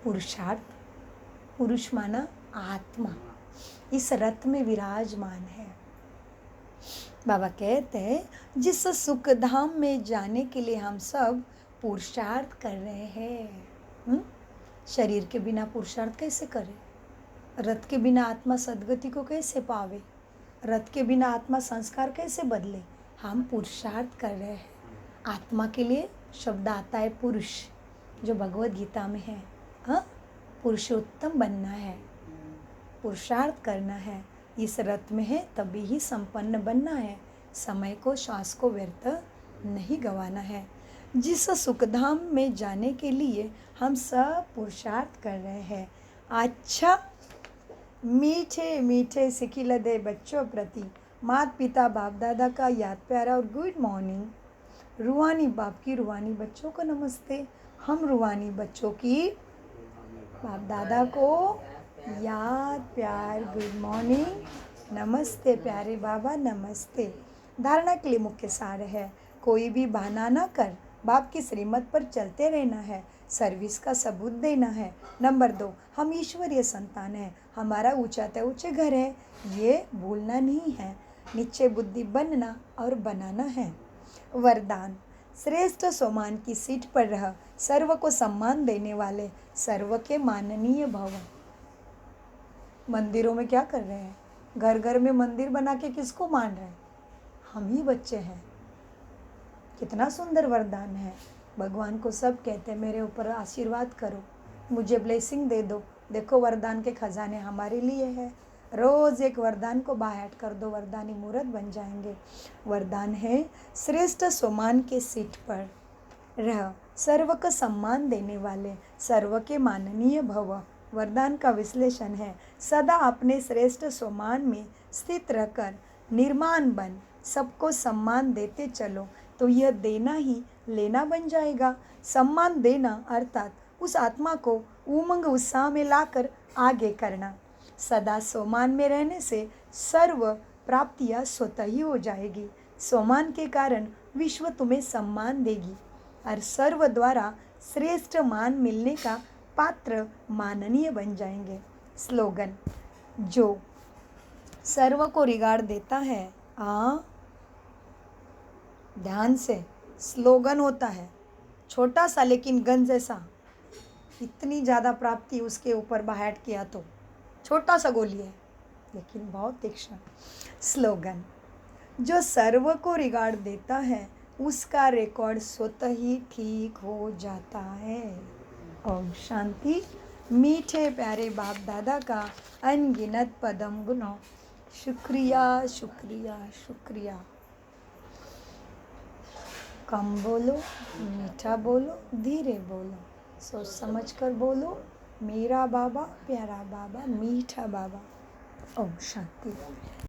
पुरुषार्थ, पुरुष माना आत्मा इस रथ में विराजमान है। बाबा कहते हैं जिस सुख धाम में जाने के लिए हम सब पुरुषार्थ कर रहे हैं। शरीर के बिना पुरुषार्थ कैसे करें? रथ के बिना आत्मा सद्गति को कैसे पावे? रथ के बिना आत्मा संस्कार कैसे बदले? हम पुरुषार्थ कर रहे हैं। आत्मा के लिए शब्द आता है पुरुष, जो भगवत गीता में है। पुरुषोत्तम बनना है, पुरुषार्थ करना है, इस रथ में है तभी ही संपन्न बनना है, समय को श्वास को व्यर्थ नहीं गंवाना है। जिस सुखधाम में जाने के लिए हम सब पुरुषार्थ कर रहे हैं। अच्छा, मीठे मीठे सिखिलदे बच्चों प्रति माता पिता बाप दादा का याद प्यारा और गुड मॉर्निंग। रूहानी बाप की रूहानी बच्चों को नमस्ते। हम रूहानी बच्चों की बाप दादा को याद प्यार गुड मॉर्निंग नमस्ते प्यारे बाबा नमस्ते। धारणा के लिए मुख्य सार है, कोई भी बहाना ना कर, बाप की श्रीमत पर चलते रहना है, सर्विस का सबूत देना है। नंबर 2, हम ईश्वरीय संतान हैं, हमारा ऊंचा ते ऊंचे घर है, ये भूलना नहीं है। नीचे बुद्धि बनना और बनाना है। वरदान, श्रेष्ठ सोमान की सीट पर रह, सर्व को सम्मान देने वाले, सर्व के माननीय भव। मंदिरों में क्या कर रहे हैं? घर घर में मंदिर बना के किसको मान रहे हैं? हम ही बच्चे हैं। कितना सुंदर वरदान है। भगवान को सब कहते हैं मेरे ऊपर आशीर्वाद करो, मुझे ब्लेसिंग दे दो। देखो वरदान के खजाने हमारे लिए है। रोज़ एक वरदान को बाहर कर दो, वरदानी मूर्त बन जाएंगे। वरदान है, श्रेष्ठ सोमान के सीट पर रह, सर्व का सम्मान देने वाले, सर्व के माननीय भव। वरदान का विश्लेषण है, सदा अपने श्रेष्ठ सोमान में स्थित रहकर निर्माण बन, सबको सम्मान देते चलो, तो यह देना ही लेना बन जाएगा। सम्मान देना अर्थात उस आत्मा को उमंग उत्साह में लाकर आगे करना। सदा सोमान में रहने से सर्व प्राप्तियाँ स्वतः ही हो जाएगी। सोमान के कारण विश्व तुम्हें सम्मान देगी और सर्व द्वारा श्रेष्ठ मान मिलने का पात्र माननीय बन जाएंगे। स्लोगन, जो सर्व को रिगार्ड देता है, ध्यान से, स्लोगन होता है छोटा सा लेकिन गन जैसा। इतनी ज़्यादा प्राप्ति उसके ऊपर बाहर किया तो छोटा सा गोली है लेकिन बहुत तीक्ष्ण। स्लोगन, जो सर्व को रिगार्ड देता है उसका रिकॉर्ड स्वतः ही ठीक हो जाता है। ओम शांति। मीठे प्यारे बाप दादा का अनगिनत पदम गुणों शुक्रिया शुक्रिया शुक्रिया। कम बोलो, मीठा बोलो, धीरे बोलो, सोच समझ कर बोलो। मेरा बाबा, प्यारा बाबा, मीठा बाबा। ओम शांति।